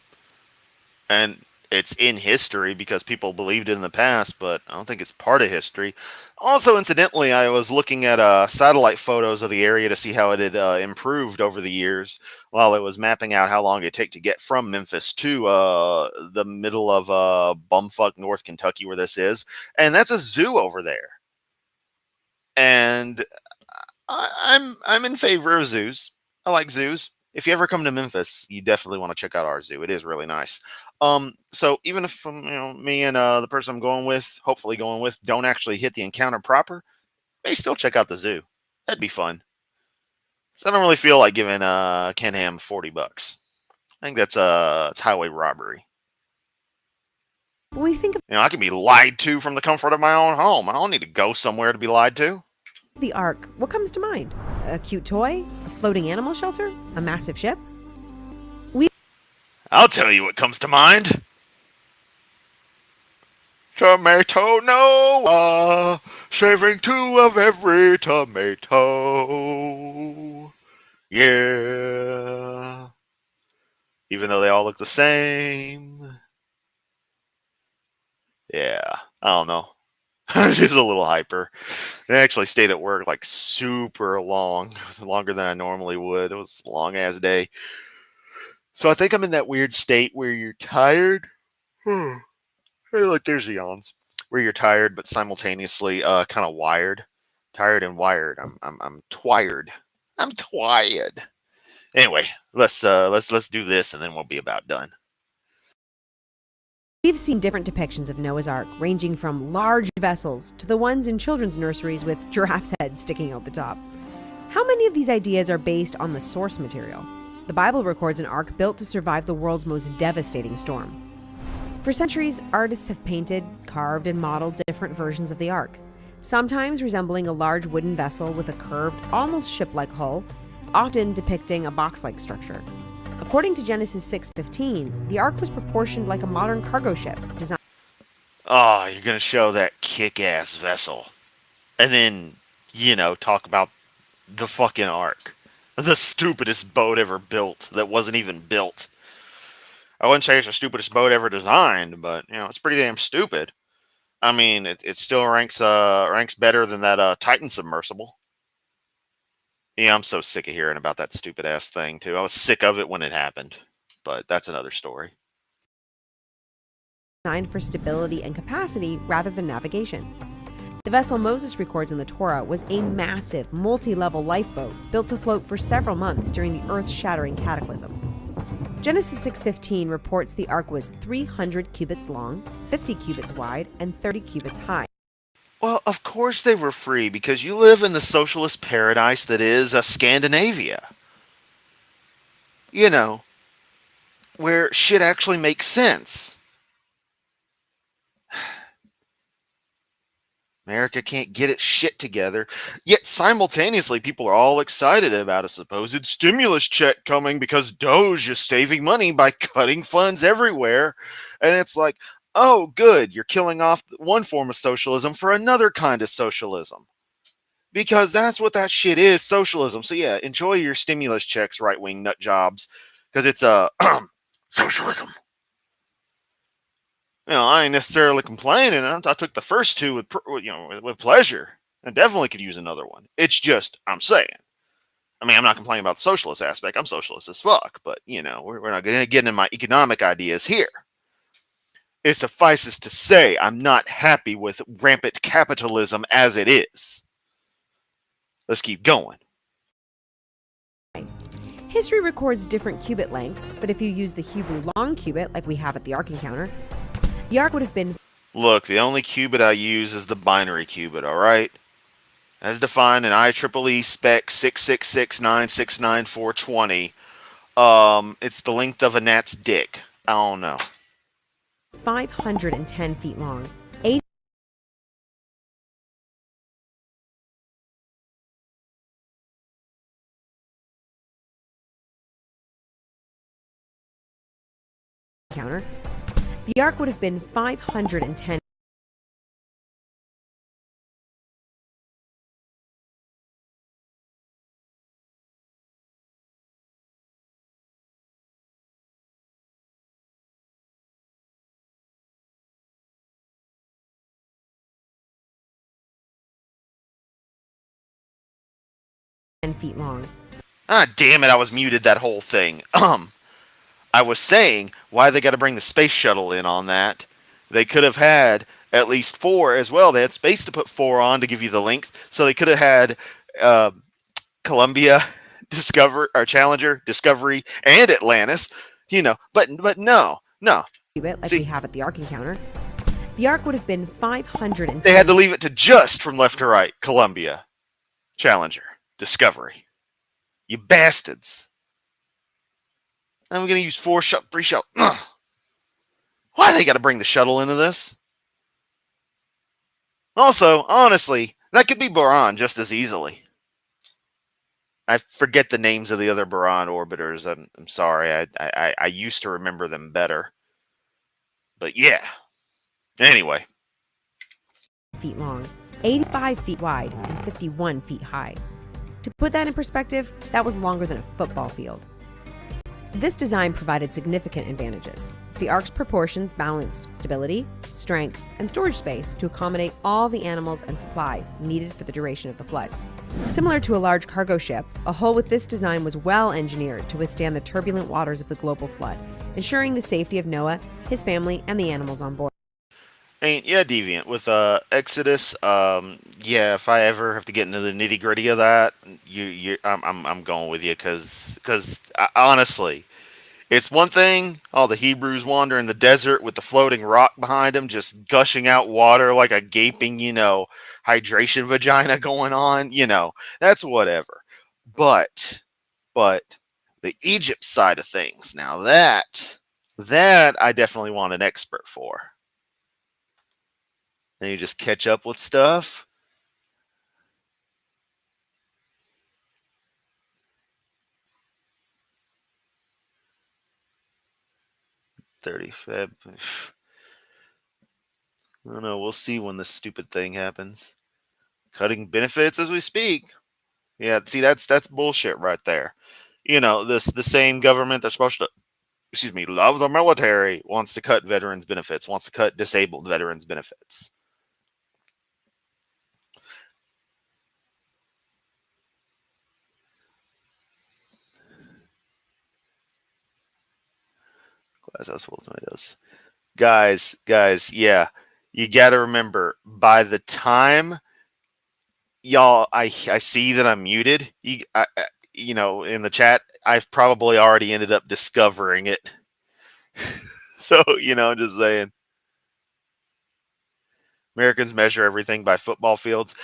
and it's in history because people believed it in the past, but I don't think it's part of history. Also, incidentally, I was looking at satellite photos of the area to see how it had improved over the years while it was mapping out how long it'd take to get from Memphis to the middle of bumfuck North Kentucky where this is. And that's a zoo over there. And I'm in favor of zoos. I like zoos. If you ever come to Memphis, you definitely want to check out our zoo. It is really nice. So even if me and the person I'm going with, hopefully going with, don't actually hit the encounter proper, may still check out the zoo. That'd be fun. So I don't really feel like giving Ken Ham $40. I think that's it's highway robbery. When we think of I can be lied to from the comfort of my own home. I don't need to go somewhere to be lied to. the Ark, what comes to mind? A cute toy? A floating animal shelter? A massive ship? I'll tell you what comes to mind. Tomato Noah, saving 2 of every tomato. Yeah. Even though they all look the same. Yeah, I don't know. Just a little hyper. I actually stayed at work like super long, longer than I normally would. It was a long ass day. So I think I'm in that weird state where you're tired. Hey, look, there's the yawns. Where you're tired, but simultaneously kind of wired. Tired and wired. I'm tired. I'm tired. Anyway, let's do this, and then we'll be about done. We've seen different depictions of Noah's Ark, ranging from large vessels to the ones in children's nurseries with giraffes' heads sticking out the top. How many of these ideas are based on the source material? The Bible records an ark built to survive the world's most devastating storm. For centuries, artists have painted, carved, and modeled different versions of the ark, sometimes resembling a large wooden vessel with a curved, almost ship-like hull, often depicting a box-like structure. According to Genesis 6:15, the ark was proportioned like a modern cargo ship, designed. Oh, you're gonna show that kick-ass vessel, and then talk about the fucking ark, the stupidest boat ever built that wasn't even built. I wouldn't say it's the stupidest boat ever designed, but it's pretty damn stupid. I mean, it still ranks better than that Titan submersible. Yeah, I'm so sick of hearing about that stupid ass thing too. I was sick of it when it happened, but that's another story. Designed for stability and capacity rather than navigation. The vessel Moses records in the Torah was a massive, multi-level lifeboat built to float for several months during the earth-shattering cataclysm. Genesis 6:15 reports the ark was 300 cubits long, 50 cubits wide, and 30 cubits high. Well, of course they were free because you live in the socialist paradise that is Scandinavia. You know, where shit actually makes sense. America can't get its shit together, yet simultaneously people are all excited about a supposed stimulus check coming because Doge is saving money by cutting funds everywhere. And it's like, oh, good, you're killing off one form of socialism for another kind of socialism. Because that's what that shit is, socialism. So yeah, enjoy your stimulus checks, right-wing nut jobs, because it's socialism. I ain't necessarily complaining. I took the first two with pleasure, and definitely could use another one. It's just I'm saying. I mean, I'm not complaining about the socialist aspect. I'm socialist as fuck, but we're not going to get into my economic ideas here. It suffices to say I'm not happy with rampant capitalism as it is. Let's keep going. History records different cubit lengths, but if you use the Hebrew long cubit like we have at the Ark encounter, the Ark would have been... Look, the only cubit I use is the binary cubit, alright? As defined in IEEE spec 666969420. It's the length of a gnat's dick. I don't know. 510 feet long, 80 encounter. The Ark would have been 510 feet long. Ah, damn it, I was muted that whole thing. I was saying why they got to bring the space shuttle in on that. They could have had at least 4 as well. They had space to put 4 on to give you the length, so they could have had Columbia, Discover or Challenger, Discovery, and Atlantis. But no. Cubit like we have at the Ark encounter. The Ark would have been 510. They had to leave it to just from left to right. Columbia, Challenger, Discovery. You bastards. I'm going to use 3 shuttle. Why they got to bring the shuttle into this? Also, honestly, that could be Buran just as easily. I forget the names of the other Buran orbiters. I'm sorry. I used to remember them better. But yeah. Anyway. Feet long, 85 feet wide, and 51 feet high. To put that in perspective, that was longer than a football field. This design provided significant advantages. The Ark's proportions balanced stability, strength, and storage space to accommodate all the animals and supplies needed for the duration of the flood. Similar to a large cargo ship, a hull with this design was well engineered to withstand the turbulent waters of the global flood, ensuring the safety of Noah, his family, and the animals on board. Yeah, Deviant. With Exodus, yeah, if I ever have to get into the nitty gritty of that, I'm going with you because honestly, it's one thing. All the Hebrews wander in the desert with the floating rock behind them, just gushing out water like a gaping, hydration vagina going on. That's whatever. But the Egypt side of things, now that I definitely want an expert for. And you just catch up with stuff. Feb. I don't know. We'll see when this stupid thing happens. Cutting benefits as we speak. Yeah, see, that's bullshit right there. The same government that's supposed to, love the military wants to cut veterans benefits, wants to cut disabled veterans benefits. As I was full of tomatoes. Guys, yeah. You gotta remember, by the time y'all, I see that I'm muted. In the chat, I've probably already ended up discovering it. So, just saying. Americans measure everything by football fields.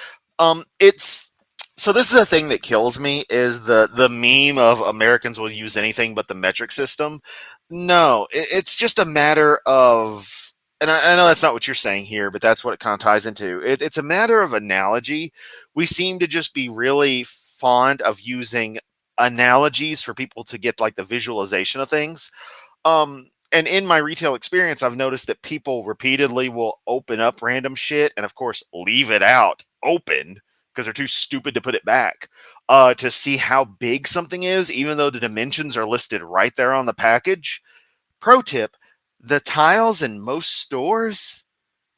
It's so this is a thing that kills me is the meme of Americans will use anything but the metric system. No, it's just a matter of, and I know that's not what you're saying here, but that's what it kind of ties into. It's a matter of analogy. We seem to just be really fond of using analogies for people to get like the visualization of things. And in my retail experience, I've noticed that people repeatedly will open up random shit and, of course, leave it out open because they're too stupid to put it back to see how big something is, even though the dimensions are listed right there on the package. Pro tip, the tiles in most stores,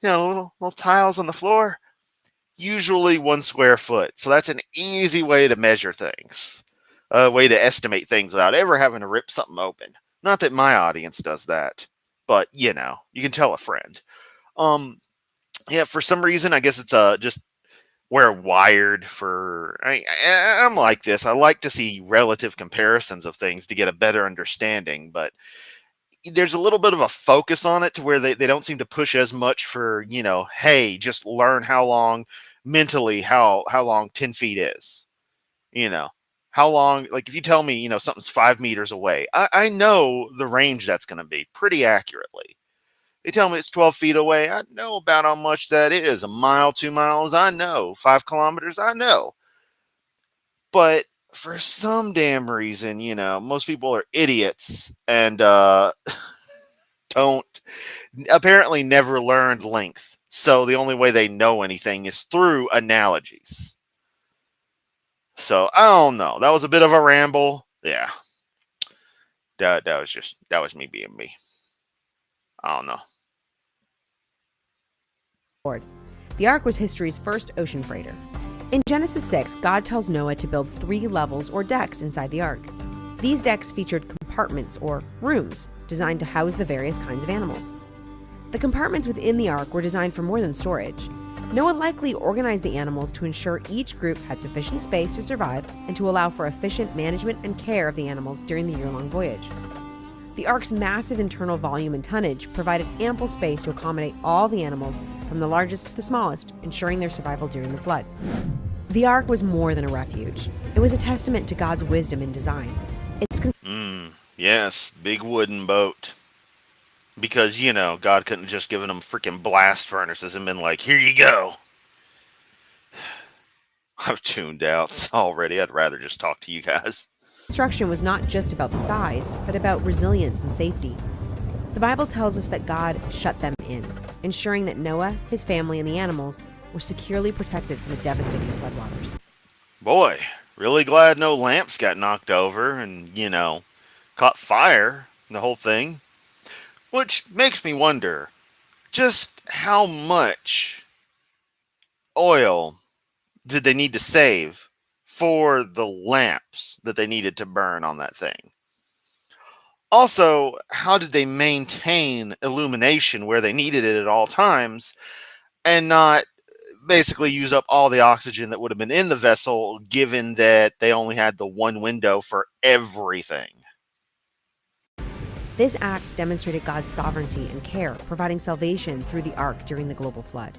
little tiles on the floor, usually 1 square foot. So that's an easy way to measure things, a way to estimate things without ever having to rip something open. Not that my audience does that, but you can tell a friend. Yeah, for some reason, I guess it's just we're wired for. I'm like this. I like to see relative comparisons of things to get a better understanding, but there's a little bit of a focus on it to where they don't seem to push as much for, hey, just learn how long mentally how long 10 feet is. How long, like if you tell me, something's 5 meters away, I know the range that's going to be pretty accurately. They tell me it's 12 feet away, I know about how much that is. A mile, 2 miles, I know. 5 kilometers, I know. But for some damn reason, most people are idiots and don't apparently never learned length. So the only way they know anything is through analogies. So I don't know. That was a bit of a ramble. Yeah. That was me being me. I don't know. The ark was history's first ocean freighter. In Genesis 6, God tells Noah to build 3 levels or decks inside the ark. These decks featured compartments or rooms designed to house the various kinds of animals. The compartments within the ark were designed for more than storage. Noah likely organized the animals to ensure each group had sufficient space to survive and to allow for efficient management and care of the animals during the year-long voyage. The ark's massive internal volume and tonnage provided ample space to accommodate all the animals from the largest to the smallest, ensuring their survival during the flood. The ark was more than a refuge. It was a testament to God's wisdom in design. Yes, big wooden boat. Because, God couldn't have just given them freaking blast furnaces and been like, here you go. I've tuned out already. I'd rather just talk to you guys. Construction was not just about the size, but about resilience and safety. The Bible tells us that God shut them in, ensuring that Noah, his family, and the animals were securely protected from the devastating floodwaters. Boy, really glad no lamps got knocked over and, caught fire, the whole thing. Which makes me wonder just how much oil did they need to save for the lamps that they needed to burn on that thing? Also, how did they maintain illumination where they needed it at all times and not basically use up all the oxygen that would have been in the vessel, given that they only had the one window for everything? This act demonstrated God's sovereignty and care, providing salvation through the ark during the global flood.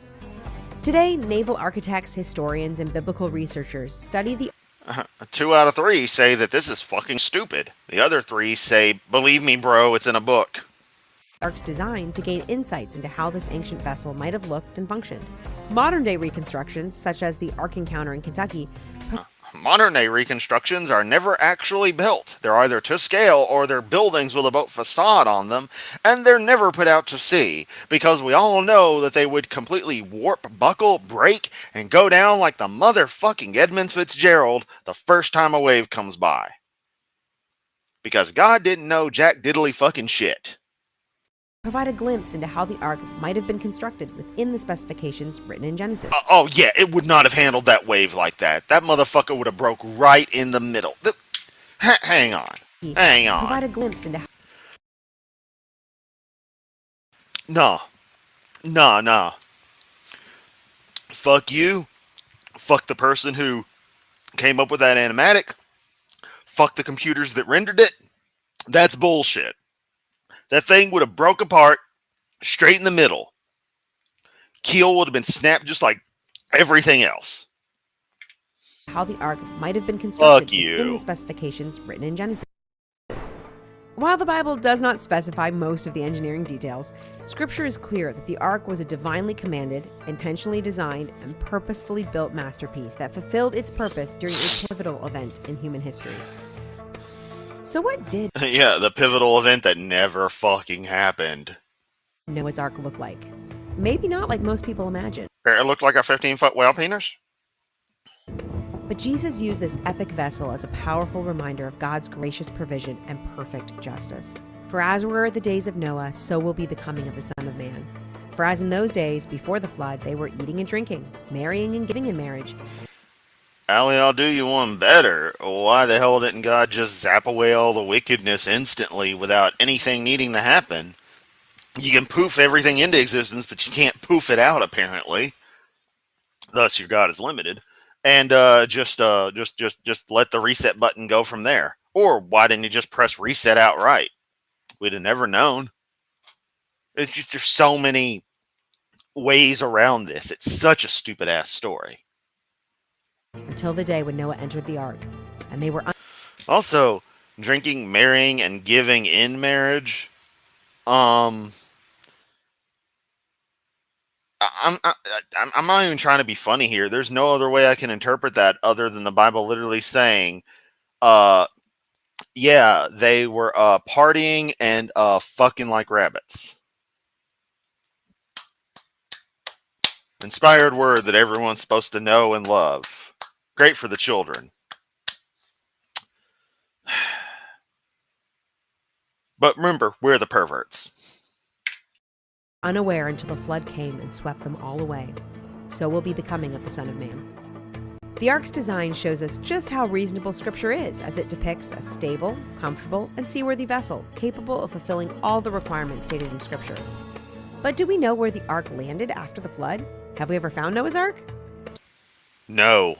Today, naval architects, historians, and biblical researchers study the 2 out of 3 say that this is fucking stupid. The other 3 say, believe me, bro, it's in a book. ark's design to gain insights into how this ancient vessel might have looked and functioned. Modern-day reconstructions, such as the Ark Encounter in Kentucky, Modern-day reconstructions are never actually built. They're either to scale or they're buildings with a boat facade on them, and they're never put out to sea, because we all know that they would completely warp, buckle, break, and go down like the motherfucking Edmund Fitzgerald the first time a wave comes by. Because God didn't know jack diddly fucking shit. provide a glimpse into how the ark might have been constructed within the specifications written in Genesis. Oh yeah, it would not have handled that wave like that. That motherfucker would have broke right in the middle. Hang on. Provide a glimpse into Nah, nah. Fuck you. Fuck the person who came up with that animatic. Fuck the computers that rendered it. That's bullshit. That thing would have broke apart straight in the middle. Keel would have been snapped just like everything else. How the ark might have been constructed Fuck within the you. specifications written in Genesis. While the Bible does not specify most of the engineering details, Scripture is clear that the ark was a divinely commanded, intentionally designed, and purposefully built masterpiece that fulfilled its purpose during a pivotal event in human history. So what did Yeah, the pivotal event that never fucking happened. Noah's Ark look like? Maybe not like most people imagine. It looked like a 15-foot whale penis. But Jesus used this epic vessel as a powerful reminder of God's gracious provision and perfect justice. For as were the days of Noah, so will be the coming of the Son of Man. For as in those days before the flood, they were eating and drinking, marrying and giving in marriage. Allie, I'll do you one better. Why the hell didn't God just zap away all the wickedness instantly without anything needing to happen? You can poof everything into existence, but you can't poof it out, apparently. Thus, your God is limited. And just let the reset button go from there. Or why didn't you just press reset outright? We'd have never known. It's just there's so many ways around this. It's such a stupid ass story. Until the day when Noah entered the ark, and they were Also, drinking, marrying, and giving in marriage. I'm not even trying to be funny here. There's no other way I can interpret that other than the Bible literally saying, yeah, they were partying and fucking like rabbits. Inspired word that everyone's supposed to know and love. Great for the children. But remember, we're the perverts. unaware until the flood came and swept them all away. So will be the coming of the Son of Man. The ark's design shows us just how reasonable Scripture is, as it depicts a stable, comfortable, and seaworthy vessel capable of fulfilling all the requirements stated in Scripture. But do we know where the ark landed after the flood? Have we ever found Noah's Ark? No.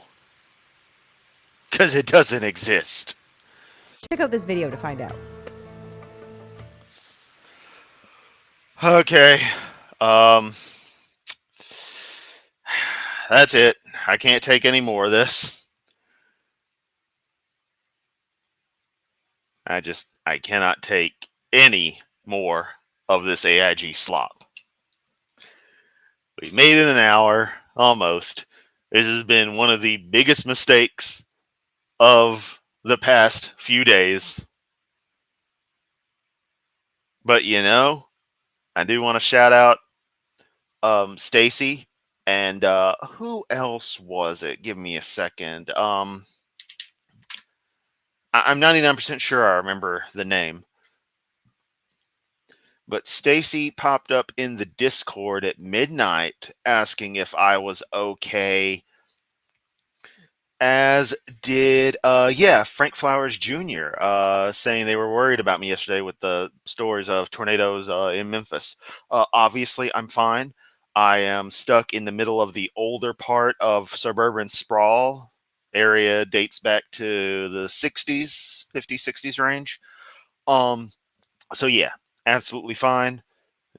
Because it doesn't exist. Check out this video to find out. Okay. That's it. I can't take any more of this. I cannot take any more of this AIG slop. We've made it an hour, almost. This has been one of the biggest mistakes of the past few days. But you know, I do want to shout out Stacy and who else was it? Give me a second. I'm 99% sure I remember the name. But Stacy popped up in the Discord at midnight asking if I was okay. As did Frank Flowers Jr. Saying they were worried about me yesterday with the stories of tornadoes in Memphis. Obviously, I'm fine. I am stuck in the middle of the older part of suburban sprawl. Area dates back to the 60s, 50s, 60s range. So yeah, absolutely fine.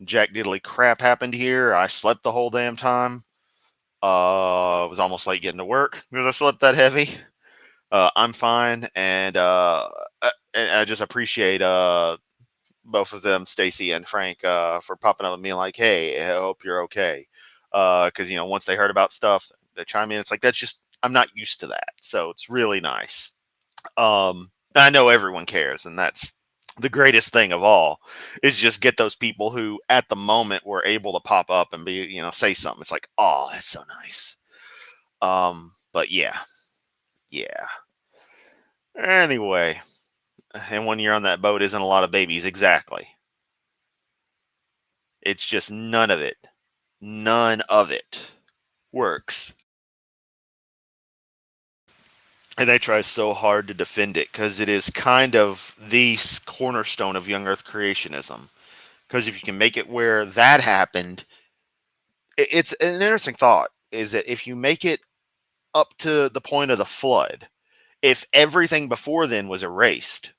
Jack diddly crap happened here. I slept the whole damn time. I was almost late getting to work because I slept that heavy. I'm fine, and I just appreciate both of them, Stacy and Frank, for popping up and being like, "Hey, I hope you're okay." Because once they heard about stuff, they chime in. It's like that's just I'm not used to that, so it's really nice. I know everyone cares, and that's the greatest thing of all is just get those people who at the moment were able to pop up and be, say something. It's like, oh, that's so nice. But yeah. Anyway, and when you're on that boat isn't a lot of babies. Exactly. It's just none of it works. And they try so hard to defend it because it is kind of the cornerstone of young earth creationism. Because if you can make it where that happened, it's an interesting thought. Is that if you make it up to the point of the flood, if everything before then was erased,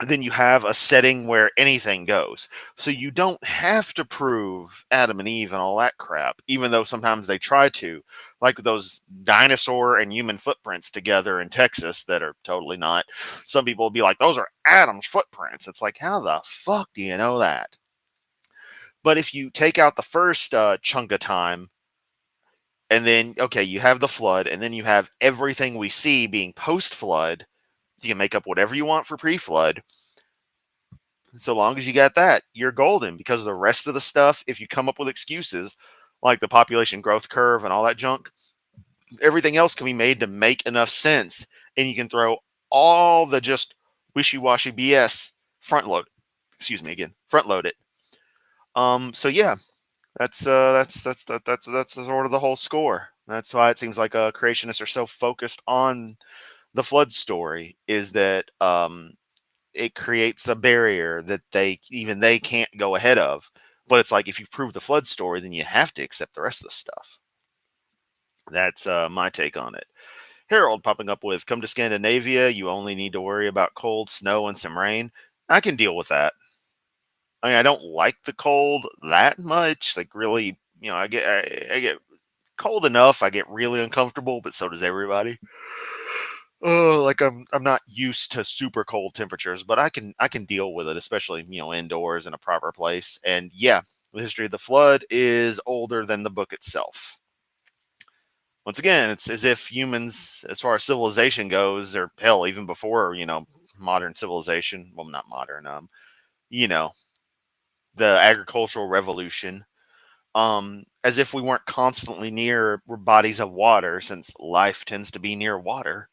then you have a setting where anything goes. So you don't have to prove Adam and Eve and all that crap, even though sometimes they try to, like those dinosaur and human footprints together in Texas that are totally not. Some people will be like, those are Adam's footprints. It's like, how the fuck do you know that? But if you take out the first chunk of time, and then, okay, you have the flood, and then you have everything we see being post flood, you can make up whatever you want for pre flood. So long as you got that, you're golden, because the rest of the stuff, if you come up with excuses like the population growth curve and all that junk, everything else can be made to make enough sense. And you can throw all the just wishy washy BS front load. Excuse me again, front load it. So yeah, that's sort of the whole score. That's why it seems like creationists are so focused on the flood story, is that it creates a barrier that they can't go ahead of. But it's like, if you prove the flood story, then you have to accept the rest of the stuff. That's my take on it. Harold popping up with, come to Scandinavia, you only need to worry about cold, snow, and some rain. I can deal with that. I mean, I don't like the cold that much. Like, really, I get cold enough. I get really uncomfortable, but so does everybody. Like, I'm not used to super cold temperatures, but I can deal with it, especially indoors in a proper place. And yeah, the history of the flood is older than the book itself. Once again, it's as if humans, as far as civilization goes, or hell, even before modern civilization. Well, not modern. You know, the agricultural revolution. As if we weren't constantly near bodies of water, since life tends to be near water.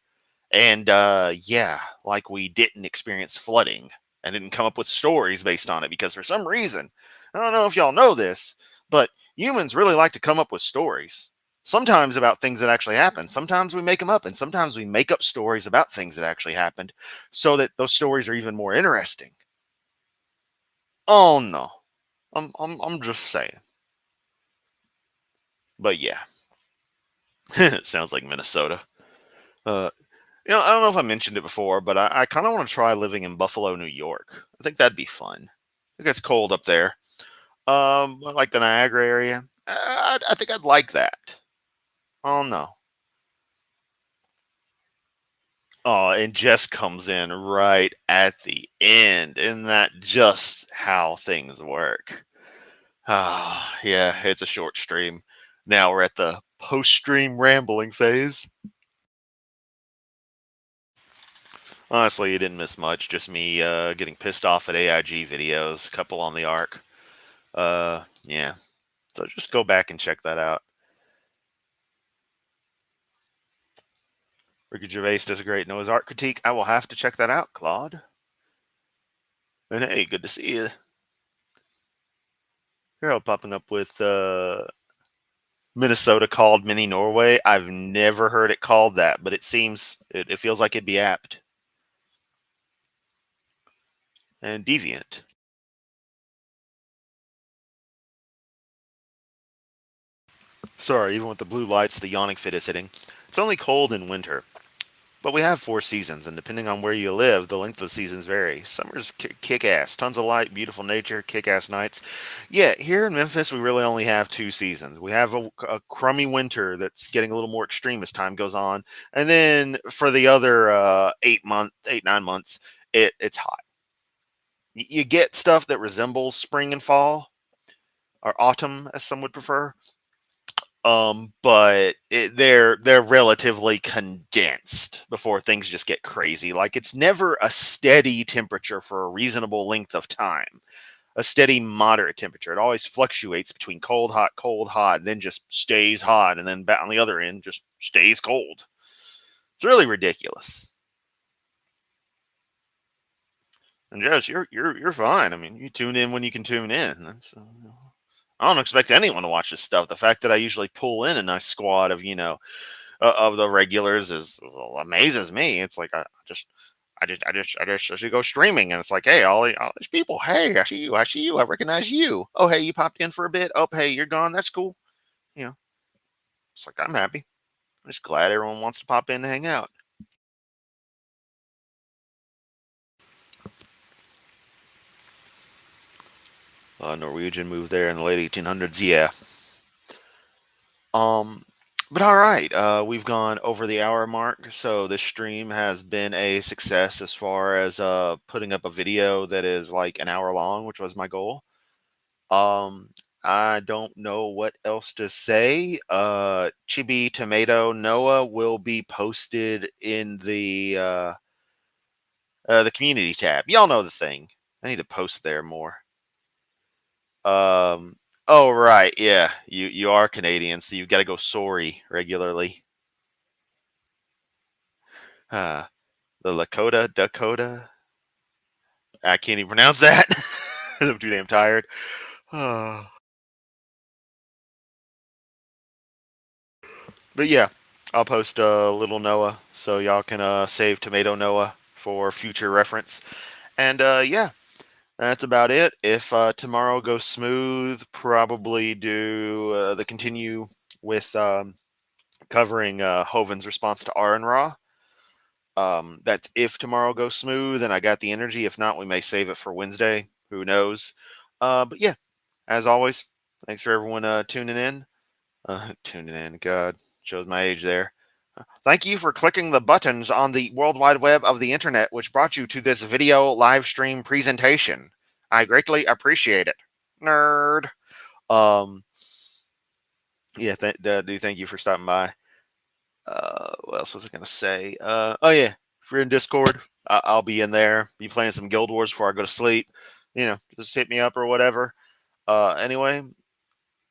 And yeah, like we didn't experience flooding and didn't come up with stories based on it, because for some reason, I don't know if y'all know this, but humans really like to come up with stories. Sometimes about things that actually happened. Sometimes we make them up, and sometimes we make up stories about things that actually happened, so that those stories are even more interesting. Oh no, I'm just saying. But yeah, it sounds like Minnesota. Uh, I don't know if I mentioned it before, but I kind of want to try living in Buffalo, New York. I think that'd be fun. It gets cold up there. I like the Niagara area. I think I'd like that. Oh no. Oh, and Jess comes in right at the end. Isn't that just how things work? Ah, yeah, it's a short stream. Now we're at the post stream rambling phase. Honestly, you didn't miss much. Just me getting pissed off at AIG videos, a couple on the arc. Yeah. So just go back and check that out. Ricky Gervais does a great Noah's Ark critique. I will have to check that out, Claude. And hey, good to see you. Harold popping up with Minnesota called Mini Norway. I've never heard it called that, but it seems, it feels like it'd be apt. And Deviant. Sorry, even with the blue lights, the yawning fit is hitting. It's only cold in winter. But we have 4 seasons, and depending on where you live, the length of the seasons vary. Summer's kick-ass. Tons of light, beautiful nature, kick-ass nights. Yeah, here in Memphis, we really only have 2 seasons. We have a crummy winter that's getting a little more extreme as time goes on. And then for the other 9 months, it's hot. You get stuff that resembles spring and fall, or autumn, as some would prefer. But they're relatively condensed before things just get crazy. Like, it's never a steady temperature for a reasonable length of time. A steady, moderate temperature. It always fluctuates between cold, hot, then just stays hot, and then back on the other end just stays cold. It's really ridiculous. And Jess, you're fine. I mean, you tune in when you can tune in. I don't expect anyone to watch this stuff. The fact that I usually pull in a nice squad of of the regulars is amazes me. It's like I should go streaming, and it's like, hey, all these people, hey, I see you, I recognize you. Oh, hey, you popped in for a bit. Oh, hey, you're gone. That's cool. You know, it's like I'm happy. I'm just glad everyone wants to pop in and hang out. Norwegian moved there in the late 1800s. Yeah. Um, but all right, we've gone over the hour mark, so this stream has been a success as far as putting up a video that is like an hour long, which was my goal. Um, I don't know what else to say. Chibi Tomato Noah will be posted in the community tab. Y'all know the thing. I need to post there more. Um, oh right, yeah. You are Canadian, so you've got to go sorry regularly. Uh, the Dakota. I can't even pronounce that. I'm too damn tired. But yeah, I'll post little Noah so y'all can save Tomato Noah for future reference. And yeah, that's about it. If tomorrow goes smooth, probably do the continue with covering Hoven's response to Aron Ra. That's if tomorrow goes smooth and I got the energy. If not, we may save it for Wednesday. Who knows? But yeah, as always, thanks for everyone tuning in. Tuning in, God, shows my age there. Thank you for clicking the buttons on the World Wide Web of the Internet, which brought you to this video live stream presentation. I greatly appreciate it. Nerd. Um, yeah, do thank you for stopping by. What else was I gonna say? Oh yeah, if you're in Discord, I'll be in there. Be playing some Guild Wars before I go to sleep. Just hit me up or whatever. Anyway,